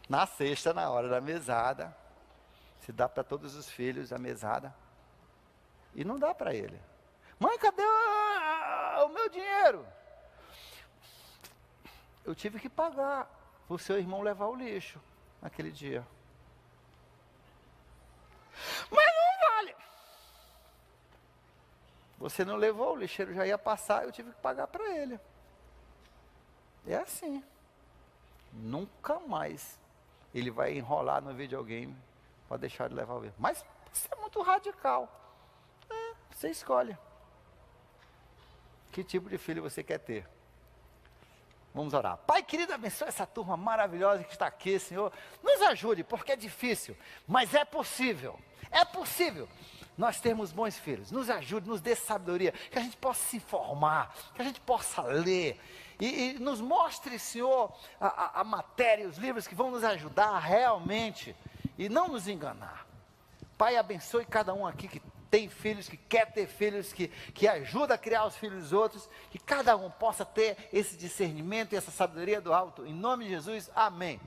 Na sexta, na hora da mesada. Se dá para todos os filhos a mesada. E não dá para ele. Mãe, cadê o meu dinheiro? Eu tive que pagar para o seu irmão levar o lixo naquele dia. Mas não vale. Você não levou, o lixeiro já ia passar, eu tive que pagar para ele. É assim. Nunca mais ele vai enrolar no videogame para deixar de levar o lixo. Mas isso é muito radical. Você escolhe. Que tipo de filho você quer ter? Vamos orar. Pai querido, abençoe essa turma maravilhosa que está aqui, Senhor. Nos ajude, porque é difícil, mas é possível. É possível nós termos bons filhos. Nos ajude, nos dê sabedoria, que a gente possa se informar, que a gente possa ler. E nos mostre, Senhor, a matéria, os livros que vão nos ajudar realmente e não nos enganar. Pai, abençoe cada um aqui que tem filhos, que quer ter filhos, que ajuda a criar os filhos dos outros, que cada um possa ter esse discernimento e essa sabedoria do alto. Em nome de Jesus, amém.